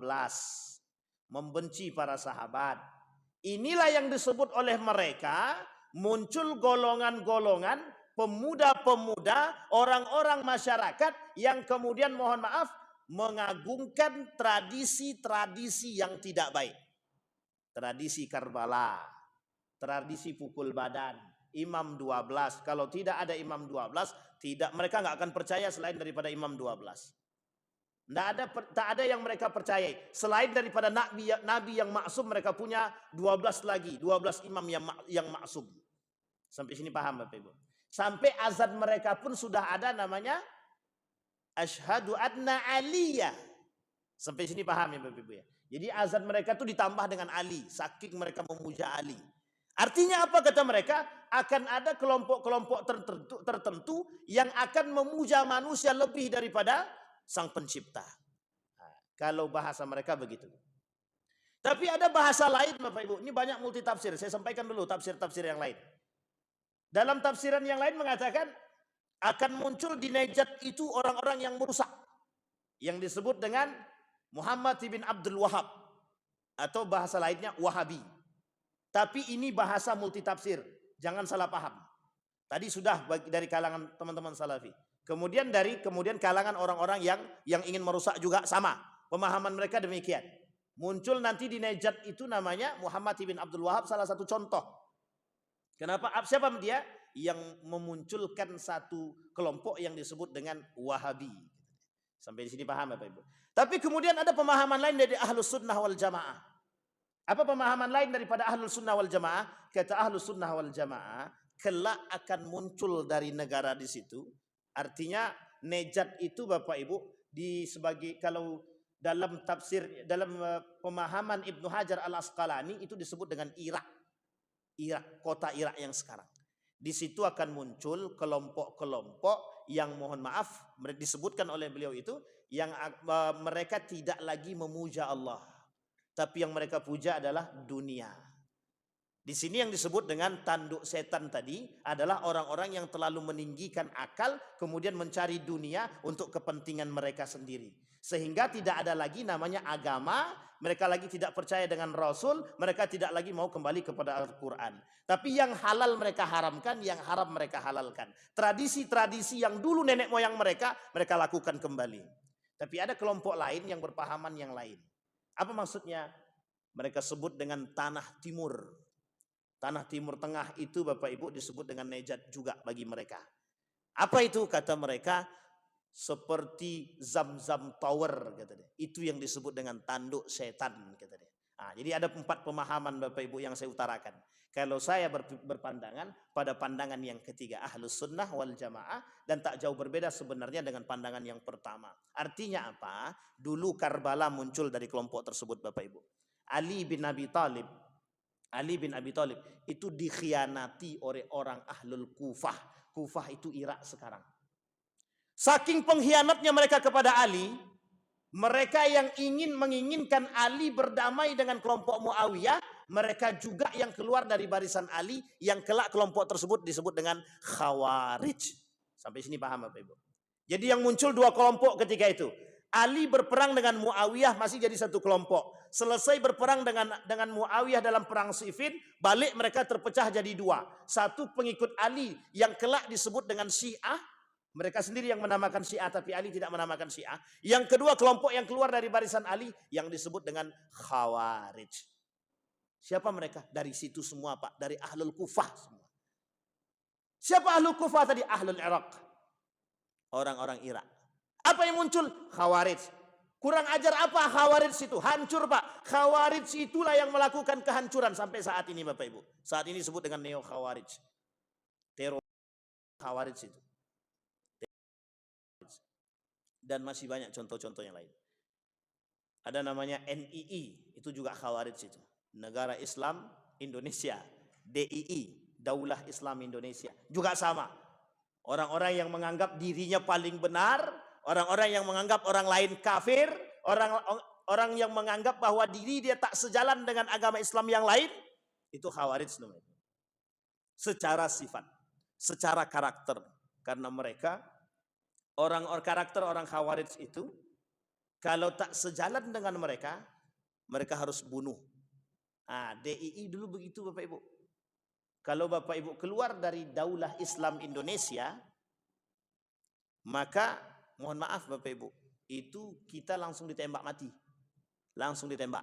Membenci para sahabat. Inilah yang disebut oleh mereka muncul golongan-golongan pemuda-pemuda, orang-orang masyarakat yang kemudian mohon maaf mengagungkan tradisi-tradisi yang tidak baik. Tradisi Karbala, tradisi pukul badan, imam 12. Kalau tidak ada imam 12, mereka nggak akan percaya selain daripada imam 12. Tak ada yang mereka percayai selain daripada nabi yang maksum. Mereka punya 12 lagi, 12 imam yang maksum. Sampai sini paham Bapak Ibu? Sampai azan mereka pun sudah ada namanya asyhadu anna aliyah. Sampai sini paham ya Bapak Ibu ya? Jadi azan mereka itu ditambah dengan Ali, saking mereka memuja Ali. Artinya apa kata mereka? Akan ada kelompok-kelompok tertentu yang akan memuja manusia lebih daripada sang pencipta. Nah, kalau bahasa mereka begitu. Tapi ada bahasa lain Bapak Ibu. Ini banyak multi tafsir. Saya sampaikan dulu tafsir-tafsir yang lain. Dalam tafsiran yang lain mengatakan akan muncul di Najd itu orang-orang yang merusak. Yang disebut dengan Muhammad bin Abdul Wahab. Atau bahasa lainnya Wahabi. Tapi ini bahasa multi tafsir. Jangan salah paham. Tadi sudah dari kalangan teman-teman salafi. Kemudian kalangan orang-orang yang ingin merusak juga sama. Pemahaman mereka demikian. Muncul nanti di Najd itu namanya Muhammad bin Abdul Wahab, salah satu contoh. Kenapa? Siapa dia? Yang memunculkan satu kelompok yang disebut dengan Wahabi. Sampai di sini paham Bapak Ibu. Tapi kemudian ada pemahaman lain dari Ahlus Sunnah wal Jamaah. Apa pemahaman lain daripada Ahlus Sunnah wal Jamaah? Kata Ahlus Sunnah wal Jamaah, kelak akan muncul dari negara di situ. Artinya Najd itu Bapak Ibu kalau dalam tafsir, dalam pemahaman Ibnu Hajar Al-Asqalani itu disebut dengan Irak. Kota Irak yang sekarang. Di situ akan muncul kelompok-kelompok yang mohon maaf disebutkan oleh beliau itu yang mereka tidak lagi memuja Allah, tapi yang mereka puja adalah dunia. Di sini yang disebut dengan tanduk setan tadi adalah orang-orang yang terlalu meninggikan akal kemudian mencari dunia untuk kepentingan mereka sendiri. Sehingga tidak ada lagi namanya agama, mereka lagi tidak percaya dengan Rasul, mereka tidak lagi mau kembali kepada Al-Quran. Tapi yang halal mereka haramkan, yang haram mereka halalkan. Tradisi-tradisi yang dulu nenek moyang mereka lakukan kembali. Tapi ada kelompok lain yang berpahaman yang lain. Apa maksudnya? Mereka sebut dengan tanah timur. Tanah timur tengah itu Bapak Ibu disebut dengan Najd juga bagi mereka. Apa itu? Kata mereka seperti Zam-Zam Tower kata dia. Itu yang disebut dengan tanduk setan kata dia. Nah, jadi ada 4 pemahaman Bapak Ibu yang saya utarakan. Kalau saya berpandangan pada pandangan yang ketiga, Ahlus Sunnah wal Jamaah, dan tak jauh berbeda sebenarnya dengan pandangan yang pertama. Artinya apa? Dulu Karbala muncul dari kelompok tersebut Bapak Ibu. Ali bin Abi Thalib itu dikhianati oleh orang Ahlul Kufah. Kufah itu Irak sekarang. Saking pengkhianatnya mereka kepada Ali, mereka yang menginginkan Ali berdamai dengan kelompok Muawiyah, mereka juga yang keluar dari barisan Ali, yang kelak kelompok tersebut disebut dengan Khawarij. Sampai sini paham Bapak Ibu? Jadi yang muncul 2 kelompok ketika itu. Ali berperang dengan Muawiyah masih jadi satu kelompok. Selesai berperang dengan Muawiyah dalam perang Siffin, balik mereka terpecah jadi 2. Satu pengikut Ali yang kelak disebut dengan Syiah. Mereka sendiri yang menamakan Syiah, tapi Ali tidak menamakan Syiah. Yang kedua kelompok yang keluar dari barisan Ali yang disebut dengan Khawarij. Siapa mereka? Dari situ semua Pak, dari Ahlul Kufah semua. Siapa Ahlul Kufah tadi? Ahlul Iraq. Orang-orang Irak. Apa yang muncul? Khawarij. Kurang ajar apa Khawarij itu? Hancur Pak. Khawarij itulah yang melakukan kehancuran sampai saat ini Bapak Ibu. Saat ini disebut dengan Neo Khawarij. Teror Khawarij itu. Dan masih banyak contoh-contoh yang lain. Ada namanya NII, itu juga Khawarij itu. Negara Islam Indonesia. DII, Daulah Islam Indonesia. Juga sama. Orang-orang yang menganggap dirinya paling benar, orang-orang yang menganggap orang lain kafir, orang yang menganggap bahwa diri dia tak sejalan dengan agama Islam yang lain, itu Khawarij namanya. Secara sifat, secara karakter. Karena mereka karakter orang Khawarij itu, kalau tak sejalan dengan mereka harus bunuh. DII dulu begitu Bapak Ibu. Kalau Bapak Ibu keluar dari Daulah Islam Indonesia, maka mohon maaf Bapak Ibu, itu kita langsung ditembak mati. Langsung ditembak,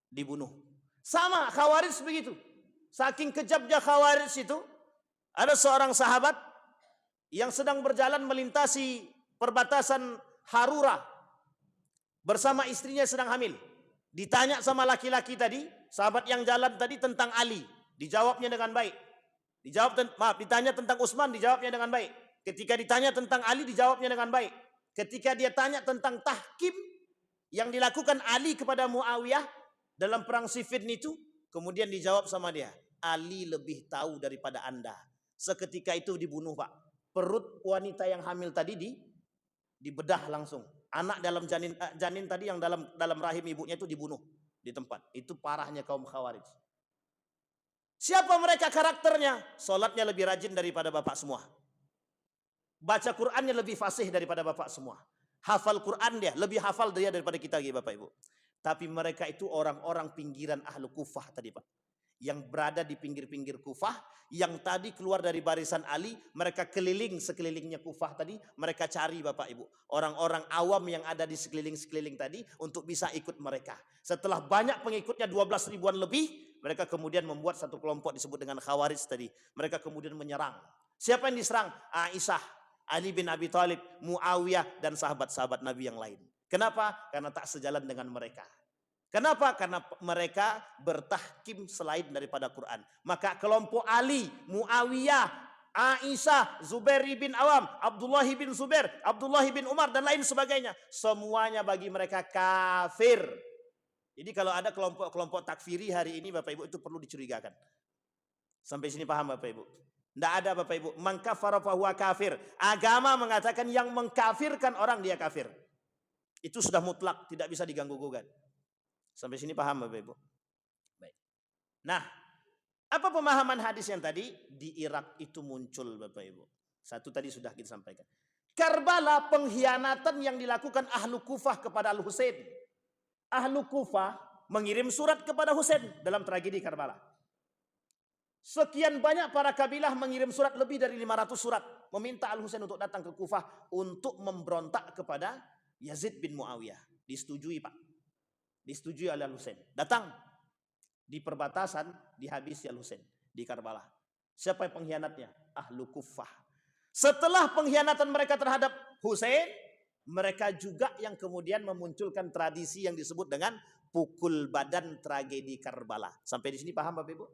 dibunuh. Sama Khawarij begitu. Saking kejamnya Khawarij itu, Ada seorang sahabat yang sedang berjalan melintasi perbatasan Harura bersama istrinya sedang hamil. Ditanya sama laki-laki tadi, sahabat yang jalan tadi tentang Ali, dijawabnya dengan baik. Ditanya tentang Utsman, dijawabnya dengan baik. Ketika ditanya tentang Ali, dijawabnya dengan baik. Ketika dia tanya tentang tahkim yang dilakukan Ali kepada Muawiyah dalam perang Siffin itu, kemudian dijawab sama dia, Ali lebih tahu daripada Anda. Seketika itu dibunuh, Pak. Perut wanita yang hamil tadi dibedah langsung. Anak dalam janin tadi yang dalam rahim ibunya itu dibunuh di tempat. Itu parahnya kaum Khawarij. Siapa mereka karakternya? Salatnya lebih rajin daripada bapak semua. Baca Qur'annya lebih fasih daripada bapak semua. Hafal Qur'an dia, lebih hafal dia daripada kita Bapak Ibu. Tapi mereka itu orang-orang pinggiran ahlu Kufah tadi Pak. Yang berada di pinggir-pinggir Kufah, yang tadi keluar dari barisan Ali, mereka keliling sekelilingnya Kufah tadi, mereka cari Bapak Ibu. Orang-orang awam yang ada di sekeliling-sekeliling tadi untuk bisa ikut mereka. Setelah banyak pengikutnya 12 ribuan lebih, mereka kemudian membuat satu kelompok disebut dengan Khawarij tadi. Mereka kemudian menyerang. Siapa yang diserang? Aisyah, Ali bin Abi Thalib, Muawiyah, dan sahabat-sahabat Nabi yang lain. Kenapa? Karena tak sejalan dengan mereka. Kenapa? Karena mereka bertahkim selain daripada Quran. Maka kelompok Ali, Muawiyah, Aisyah, Zubair bin Awam, Abdullah bin Zubair, Abdullah bin Umar, dan lain sebagainya. Semuanya bagi mereka kafir. Jadi kalau ada kelompok-kelompok takfiri hari ini Bapak Ibu itu perlu dicurigakan. Sampai sini paham Bapak Ibu? Tidak ada Bapak Ibu. Man kafara fahuwa kafir. Agama mengatakan yang mengkafirkan orang dia kafir. Itu sudah mutlak, tidak bisa diganggu-gugat. Sampai sini paham Bapak Ibu? Baik. Nah, apa pemahaman hadis yang tadi? Di Irak itu muncul Bapak Ibu. Satu tadi sudah kita sampaikan. Karbala, pengkhianatan yang dilakukan ahlu Kufah kepada Al-Husain. Ahlu Kufah mengirim surat kepada Husain dalam tragedi Karbala. Sekian banyak para kabilah mengirim surat, lebih dari 500 surat, meminta Al-Husain untuk datang ke Kufah untuk memberontak kepada Yazid bin Muawiyah. Disetujui Pak. Disetujui oleh Al-Husain. Datang di perbatasan, dihabisi Al-Husain di Karbala. Siapa yang pengkhianatnya? Ahlu Kufah. Setelah pengkhianatan mereka terhadap Husain, mereka juga yang kemudian memunculkan tradisi yang disebut dengan pukul badan tragedi Karbala. Sampai di sini paham Bapak Ibu?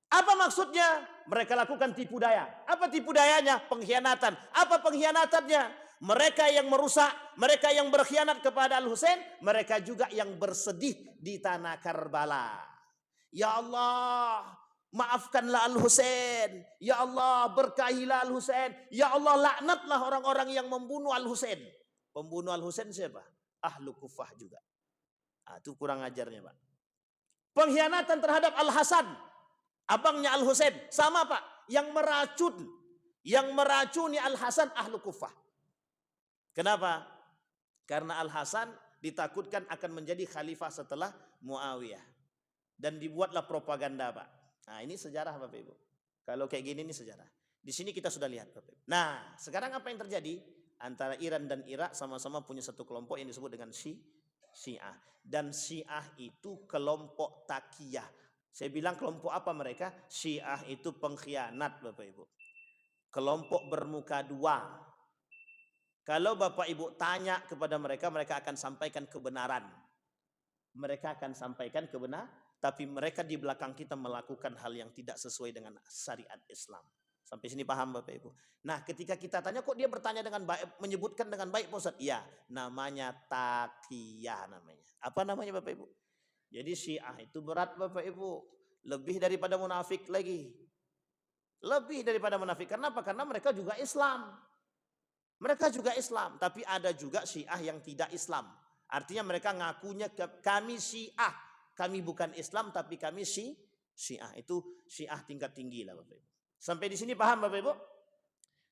Apa maksudnya? Mereka lakukan tipu daya. Apa tipu dayanya? Pengkhianatan. Apa pengkhianatannya? Mereka yang merusak, mereka yang berkhianat kepada Al-Husain, mereka juga yang bersedih di tanah Karbala. Ya Allah, maafkanlah Al-Husain. Ya Allah, berkahilah Al-Husain. Ya Allah, laknatlah orang-orang yang membunuh Al-Husain. Pembunuh Al-Husain siapa? Ahlu Kufah juga. Itu kurang ajarnya Pak. Pengkhianatan terhadap Al-Hasan, abangnya Al-Husain, sama Pak, yang meracuni Al-Hasan ahlu Kufah. Kenapa? Karena Al-Hasan ditakutkan akan menjadi khalifah setelah Muawiyah. Dan dibuatlah propaganda Pak. Nah ini sejarah Bapak Ibu. Kalau kayak gini ini sejarah. Di sini kita sudah lihat Bapak Ibu. Nah sekarang apa yang terjadi? Antara Iran dan Irak sama-sama punya satu kelompok yang disebut dengan Syiah. Dan Syiah itu kelompok takiyah. Saya bilang kelompok apa mereka? Syiah itu pengkhianat Bapak Ibu. Kelompok bermuka dua. Kalau Bapak Ibu tanya kepada mereka, mereka akan sampaikan kebenaran. Mereka akan sampaikan kebenaran, tapi mereka di belakang kita melakukan hal yang tidak sesuai dengan syariat Islam. Sampai sini paham Bapak Ibu? Nah ketika kita tanya, kok dia bertanya dengan baik, menyebutkan dengan baik Pak Ustadz? Iya, namanya takiyah namanya. Apa namanya Bapak Ibu? Jadi Syiah itu berat Bapak Ibu. Lebih daripada munafik lagi. Lebih daripada munafik. Kenapa? Karena mereka juga Islam. Mereka juga Islam. Tapi ada juga Syiah yang tidak Islam. Artinya mereka ngakunya kami Syiah. Kami bukan Islam tapi kami Syiah. Itu Syiah tingkat tinggi lah Bapak Ibu. Sampai di sini paham Bapak Ibu?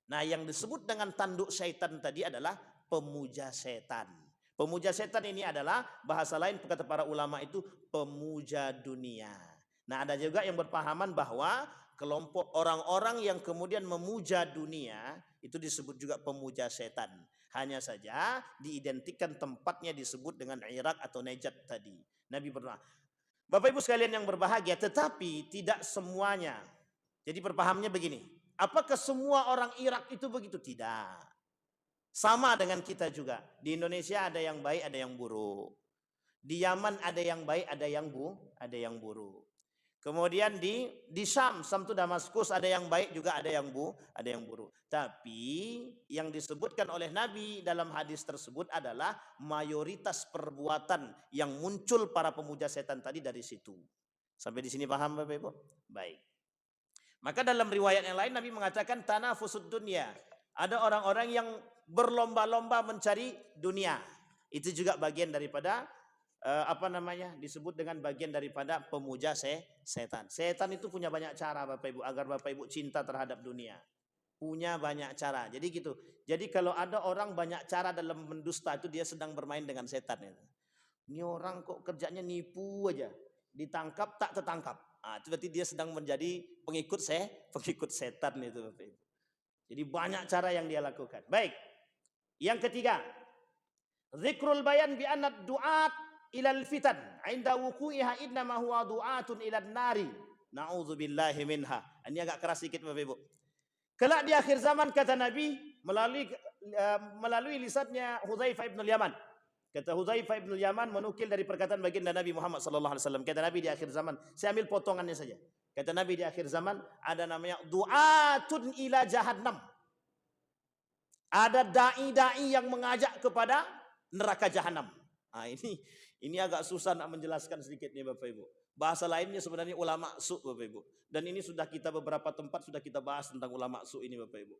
Nah yang disebut dengan tanduk syaitan tadi adalah pemuja setan. Pemuja setan ini adalah bahasa lain kata para ulama itu pemuja dunia. Nah ada juga yang berpahaman bahwa kelompok orang-orang yang kemudian memuja dunia itu disebut juga pemuja setan. Hanya saja diidentikan tempatnya disebut dengan Irak atau Najd tadi. Nabi pernah. Bapak Ibu sekalian yang berbahagia, tetapi tidak semuanya Jadi perpahamnya begini, apakah semua orang Irak itu begitu? Tidak. Sama dengan kita juga. Di Indonesia ada yang baik, ada yang buruk. Di Yaman ada yang baik, ada yang buruk. Kemudian di Syam itu Damaskus ada yang baik juga ada yang buruk. Tapi yang disebutkan oleh Nabi dalam hadis tersebut adalah mayoritas perbuatan yang muncul para pemuja setan tadi dari situ. Sampai di sini paham Bapak Ibu? Baik. Maka dalam riwayat yang lain Nabi mengatakan tanafusud dunya. Ada orang-orang yang berlomba-lomba mencari dunia. Itu juga bagian daripada disebut dengan bagian daripada pemuja setan. Setan itu punya banyak cara Bapak Ibu agar Bapak Ibu cinta terhadap dunia. Punya banyak cara. Jadi gitu. Jadi kalau ada orang banyak cara dalam mendusta itu dia sedang bermain dengan setan. Ini orang kok kerjanya nipu aja. Ditangkap tak tertangkap. Itu berarti dia sedang menjadi pengikut setan itu Bapak Ibu. Jadi banyak cara yang dia lakukan. Baik. Yang ketiga, zikrul bayan bi anna du'at ilal fitan inda wuqu'iha innama huwa du'atun ilan nari na'udzubillahi minha. Ini agak keras sedikit Bapak Ibu. Kelak di akhir zaman kata Nabi melalui lisannya Hudzaifah ibn Yaman. Kata Hudzaifah ibn Yaman menukil dari perkataan baginda Nabi Muhammad sallallahu alaihi wasallam. Kata Nabi di akhir zaman, saya ambil potongannya saja. Kata Nabi di akhir zaman ada namanya du'atun ila jahannam. Ada dai-dai yang mengajak kepada neraka jahanam. Ini agak susah nak menjelaskan sedikit nih Bapak Ibu. Bahasa lainnya sebenarnya ulama su Bapak Ibu. Dan ini sudah kita beberapa tempat sudah kita bahas tentang ulama su ini Bapak Ibu.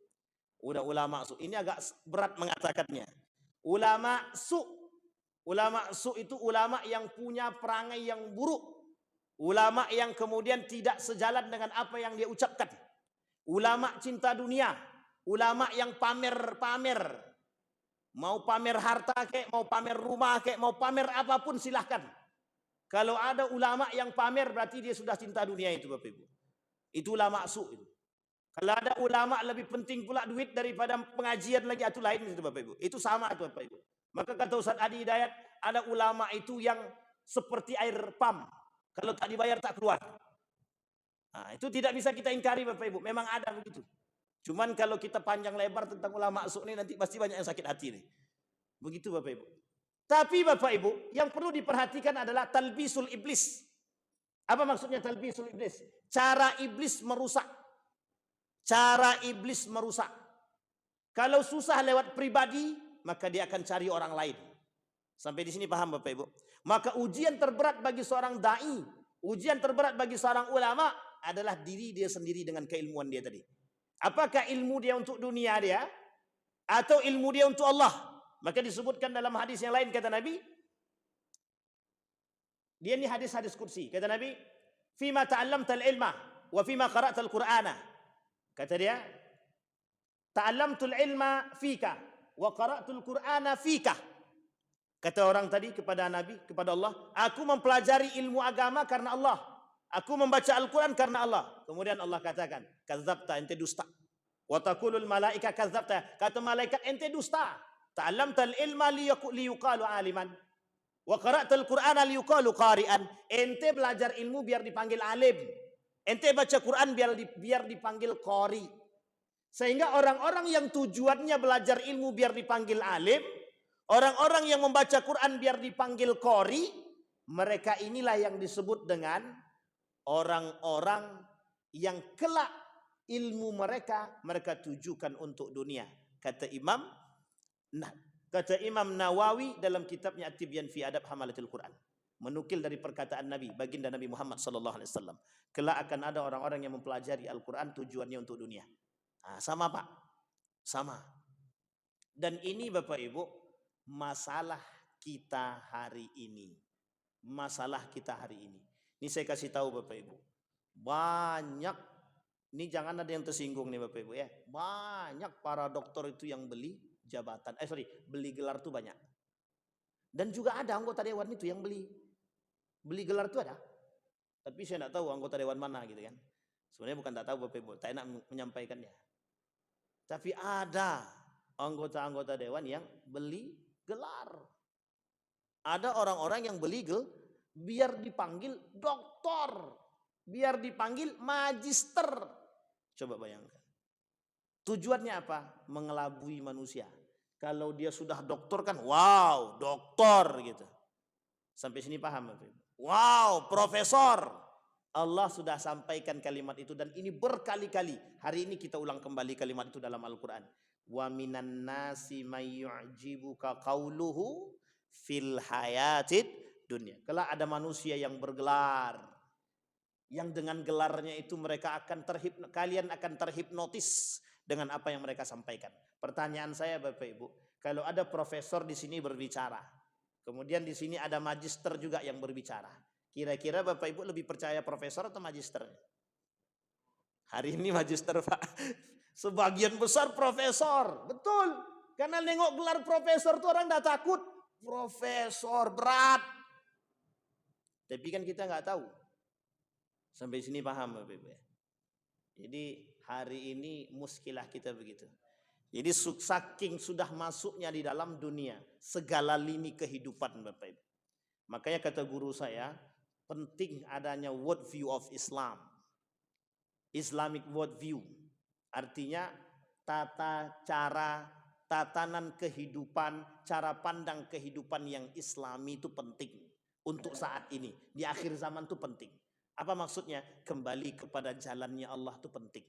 Udah ulama su. Ini agak berat mengatakannya. Ulama su itu ulama yang punya perangai yang buruk. Ulama yang kemudian tidak sejalan dengan apa yang dia ucapkan. Ulama cinta dunia. Ulama yang pamer-pamer. Mau pamer harta kek, mau pamer rumah kek, mau pamer apapun silahkan. Kalau ada ulama yang pamer berarti dia sudah cinta dunia itu Bapak Ibu. Itu ulama su itu. Kalau ada ulama lebih penting pula duit daripada pengajian lagi itu lain itu Bapak Ibu. Itu sama itu Bapak Ibu. Maka kata Ustaz Adi Hidayat, ada ulama itu yang seperti air pam. Kalau tak dibayar tak keluar. Itu tidak bisa kita ingkari Bapak Ibu. Memang ada begitu. Cuman kalau kita panjang lebar tentang ulama su ini nanti pasti banyak yang sakit hati nih. Begitu Bapak Ibu. Tapi Bapak Ibu, yang perlu diperhatikan adalah talbisul iblis. Apa maksudnya talbisul iblis? Cara iblis merusak. Cara iblis merusak. Kalau susah lewat pribadi, maka dia akan cari orang lain. Sampai di sini paham Bapak Ibu? Maka ujian terberat bagi seorang dai, ujian terberat bagi seorang ulama adalah diri dia sendiri dengan keilmuan dia tadi. Apakah ilmu dia untuk dunia dia atau ilmu dia untuk Allah? Maka disebutkan dalam hadis yang lain kata Nabi, dia ini hadis-hadis kursi. Kata Nabi, "Fima ta'allamtal ilma wa fima qara'tal Qur'ana." Kata dia, "Ta'allamtul ilma fika wa qara'tul Qur'ana fika." Kata orang tadi kepada Nabi, kepada Allah, "Aku mempelajari ilmu agama karena Allah. Aku membaca Al-Quran karena Allah." Kemudian Allah katakan, "Kadzabta, ente dusta." Wa taqulul malaika kadzabta. Kata malaikat, ente dusta. Ta'allamtal ilma liyuqalu aliman. Wa qara'tal Qur'ana liyuqalu qari'an. Ente belajar ilmu biar dipanggil alim. Ente baca Quran biar dipanggil qari. Sehingga orang-orang yang tujuannya belajar ilmu biar dipanggil alim, orang-orang yang membaca Quran biar dipanggil qari, mereka inilah yang disebut dengan orang-orang yang kelak ilmu mereka tujukan untuk dunia. Kata Imam Nawawi dalam kitabnya At-Tibyan fi Adab Hamalatil Quran, menukil dari perkataan Nabi, baginda Nabi Muhammad sallallahu alaihi wasallam, kelak akan ada orang-orang yang mempelajari Al-Quran tujuannya untuk dunia. Sama Pak, sama. Dan ini Bapak Ibu masalah kita hari ini. Masalah kita hari ini. Ini saya kasih tahu Bapak Ibu. Banyak, ini jangan ada yang tersinggung nih Bapak Ibu ya. Banyak para dokter itu yang beli jabatan, beli gelar tuh banyak. Dan juga ada anggota dewan itu yang beli gelar itu ada. Tapi saya tidak tahu anggota dewan mana gitu kan. Sebenarnya bukan tak tahu Bapak Ibu, tak enak menyampaikannya. Tapi ada anggota-anggota dewan yang beli gelar. Ada orang-orang yang beli biar dipanggil doktor, biar dipanggil magister. Coba bayangkan. Tujuannya apa? Mengelabui manusia. Kalau dia sudah doktor kan, wow, doktor gitu. Sampai sini paham? Wow, profesor. Allah sudah sampaikan kalimat itu dan ini berkali-kali. Hari ini kita ulang kembali kalimat itu dalam Al-Quran. Wa minan nasi may yu'jibuka qauluhu fil hayatid dunia. Kalau ada manusia yang bergelar, yang dengan gelarnya itu mereka akan kalian akan terhipnotis dengan apa yang mereka sampaikan. Pertanyaan saya Bapak Ibu, kalau ada profesor di sini berbicara, kemudian di sini ada magister juga yang berbicara, kira-kira Bapak Ibu lebih percaya profesor atau magister? Hari ini magister Pak. Sebagian besar profesor, betul. Karena nengok gelar profesor tuh orang udah takut. Profesor berat. Tapi kan kita nggak tahu. Sampai sini paham Bapak Ibu ya? Jadi hari ini muskilah kita begitu. Jadi saking sudah masuknya di dalam dunia segala lini kehidupan Bapak Ibu. Makanya kata guru saya, penting adanya world view of Islam. Islamic world view. Artinya tatanan kehidupan, cara pandang kehidupan yang Islami itu penting untuk saat ini. Di akhir zaman itu penting. Apa maksudnya? Kembali kepada jalannya Allah itu penting.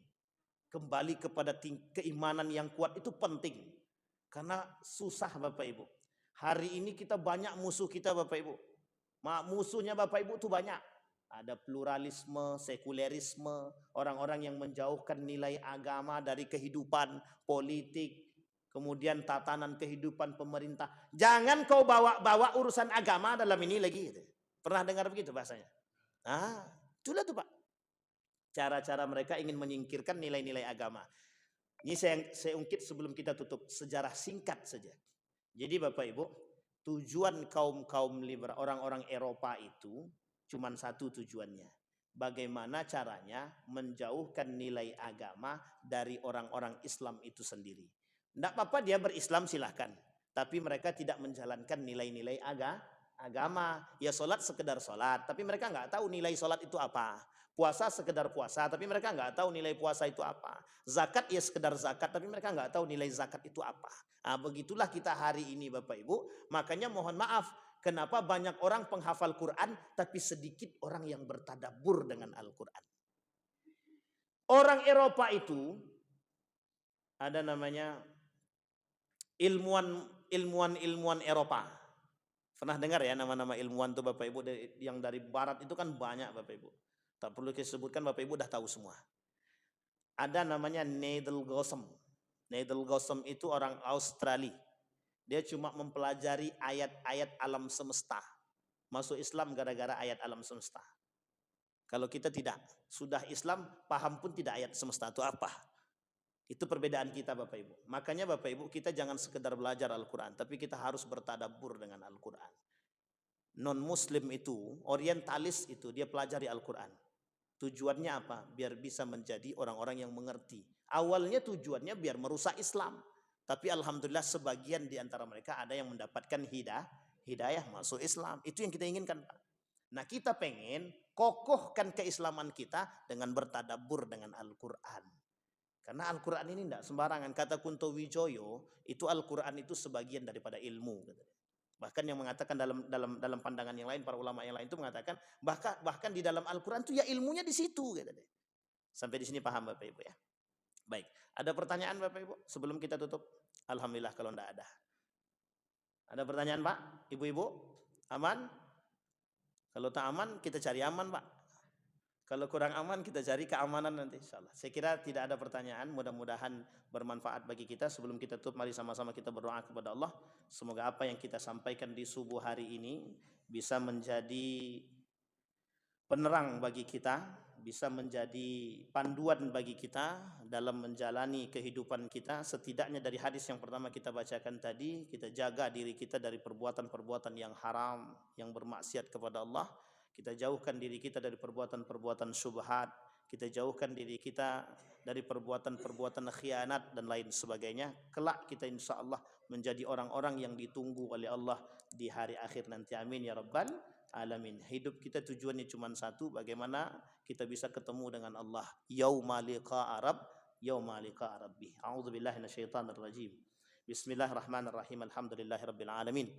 Kembali kepada keimanan yang kuat itu penting. Karena susah Bapak Ibu. Hari ini kita banyak musuh kita Bapak Ibu. Musuhnya Bapak Ibu itu banyak. Ada pluralisme, sekulerisme, orang-orang yang menjauhkan nilai agama dari kehidupan politik, kemudian tatanan kehidupan pemerintah. Jangan kau bawa urusan agama dalam ini lagi. Pernah dengar begitu bahasanya? Itulah tuh Pak. Cara-cara mereka ingin menyingkirkan nilai-nilai agama. Ini saya ungkit sebelum kita tutup. Sejarah singkat saja. Jadi Bapak Ibu, tujuan kaum liberal, orang-orang Eropa itu cuman satu tujuannya. Bagaimana caranya menjauhkan nilai agama dari orang-orang Islam itu sendiri. Tidak apa-apa dia berislam silahkan. Tapi mereka tidak menjalankan nilai-nilai agama. Ya sholat sekedar sholat. Tapi mereka nggak tahu nilai sholat itu apa. Puasa sekedar puasa. Tapi mereka nggak tahu nilai puasa itu apa. Zakat ya sekedar zakat. Tapi mereka nggak tahu nilai zakat itu apa. Begitulah kita hari ini Bapak Ibu. Makanya mohon maaf. Kenapa banyak orang penghafal Quran tapi sedikit orang yang bertadabbur dengan Al-Quran. Orang Eropa itu ada namanya ilmuwan Eropa. Pernah dengar ya nama-nama ilmuwan itu Bapak Ibu yang dari barat itu kan banyak Bapak Ibu. Tak perlu disebutkan Bapak Ibu udah tahu semua. Ada namanya Neil Gossam. Neil Gossam itu orang Australia. Dia cuma mempelajari ayat-ayat alam semesta. Masuk Islam gara-gara ayat alam semesta. Kalau kita tidak. Sudah Islam, paham pun tidak ayat semesta itu apa. Itu perbedaan kita Bapak Ibu. Makanya Bapak Ibu kita jangan sekedar belajar Al-Quran. Tapi kita harus bertadabbur dengan Al-Quran. Non-Muslim itu, orientalis itu, dia pelajari Al-Quran. Tujuannya apa? Biar bisa menjadi orang-orang yang mengerti. Awalnya tujuannya biar merusak Islam. Tapi alhamdulillah sebagian di antara mereka ada yang mendapatkan hidayah masuk Islam. Itu yang kita inginkan Pak. Nah kita pengen kokohkan keislaman kita dengan bertadabbur dengan Al-Quran. Karena Al-Quran ini tidak sembarangan. Kata Kunto Wijoyo, itu Al-Quran itu sebagian daripada ilmu. Bahkan yang mengatakan dalam pandangan yang lain, para ulama yang lain itu mengatakan, bahkan di dalam Al-Quran itu ya ilmunya di situ. Sampai di sini paham Bapak Ibu ya. Baik, ada pertanyaan Bapak Ibu sebelum kita tutup? Alhamdulillah kalau tidak ada. Ada pertanyaan Pak? Ibu-ibu? Aman? Kalau tak aman kita cari aman Pak. Kalau kurang aman kita cari keamanan nanti insyaallah. Saya kira tidak ada pertanyaan, mudah-mudahan bermanfaat bagi kita. Sebelum kita tutup mari sama-sama kita berdoa kepada Allah. Semoga apa yang kita sampaikan di subuh hari ini bisa menjadi penerang bagi kita, bisa menjadi panduan bagi kita dalam menjalani kehidupan kita. Setidaknya dari hadis yang pertama kita bacakan tadi, kita jaga diri kita dari perbuatan-perbuatan yang haram, yang bermaksiat kepada Allah. Kita jauhkan diri kita dari perbuatan-perbuatan syubhat. Kita jauhkan diri kita dari perbuatan-perbuatan khianat dan lain sebagainya. Kelak kita insya Allah menjadi orang-orang yang ditunggu oleh Allah di hari akhir nanti. Amin ya Rabbal alamin. Hidup kita tujuannya cuma satu, bagaimana kita bisa ketemu dengan Allah. Yauma liqa Arab, yauma liqa Rabbi. A'udzubillahi minasyaitonir rajim. Bismillahirrahmanirrahim. Alhamdulillahirabbil alamin.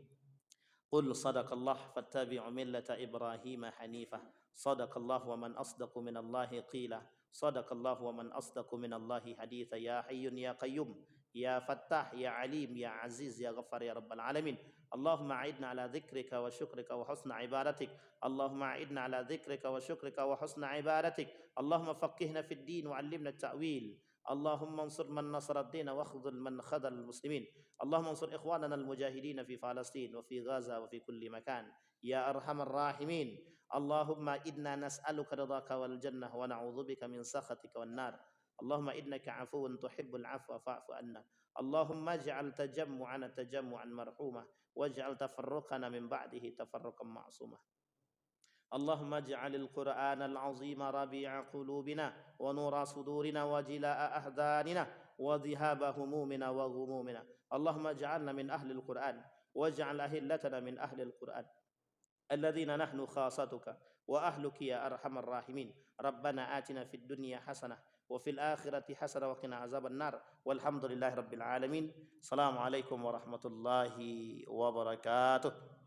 قل صدق الله فاتبعوا ملة إبراهيم حنيفا صدق الله ومن أصدق من الله قيلا صدق الله ومن أصدق من الله حديثا يا حي يا قيوم يا فتاح يا عليم يا عزيز يا غفار يا رب العالمين اللهم أعدنا على ذكرك وشكرك وحسن عبادتك اللهم أعدنا على ذكرك وشكرك وحسن عبادتك اللهم فقهنا في الدين وعلمنا التأويل اللهم انصر من نصر الدين واخذل من خذل المسلمين اللهم انصر إخواننا المجاهدين في فلسطين وفي غزة وفي كل مكان يا أرحم الراحمين اللهم إنا نسألك رضاك والجنة ونعوذ بك من سخطك والنار اللهم إنك عفو تحب العفو فاعف عنا اللهم اجعل تجمعنا تجمعا مرحوما واجعل تفرقنا من بعده تفرقا معصوما اللهم اجعل القرآن العظيم ربيع قلوبنا ونور صدورنا وجلاء أحزاننا وذهاب همومنا وغمومنا اللهم اجعلنا من أهل القرآن واجعل أهلتنا من أهل القرآن الذين نحن خاصتك وأهلك يا أرحم الراحمين ربنا آتنا في الدنيا حسنة وفي الآخرة حسنة وقنا عذاب النار والحمد لله رب العالمين السلام عليكم ورحمة الله وبركاته.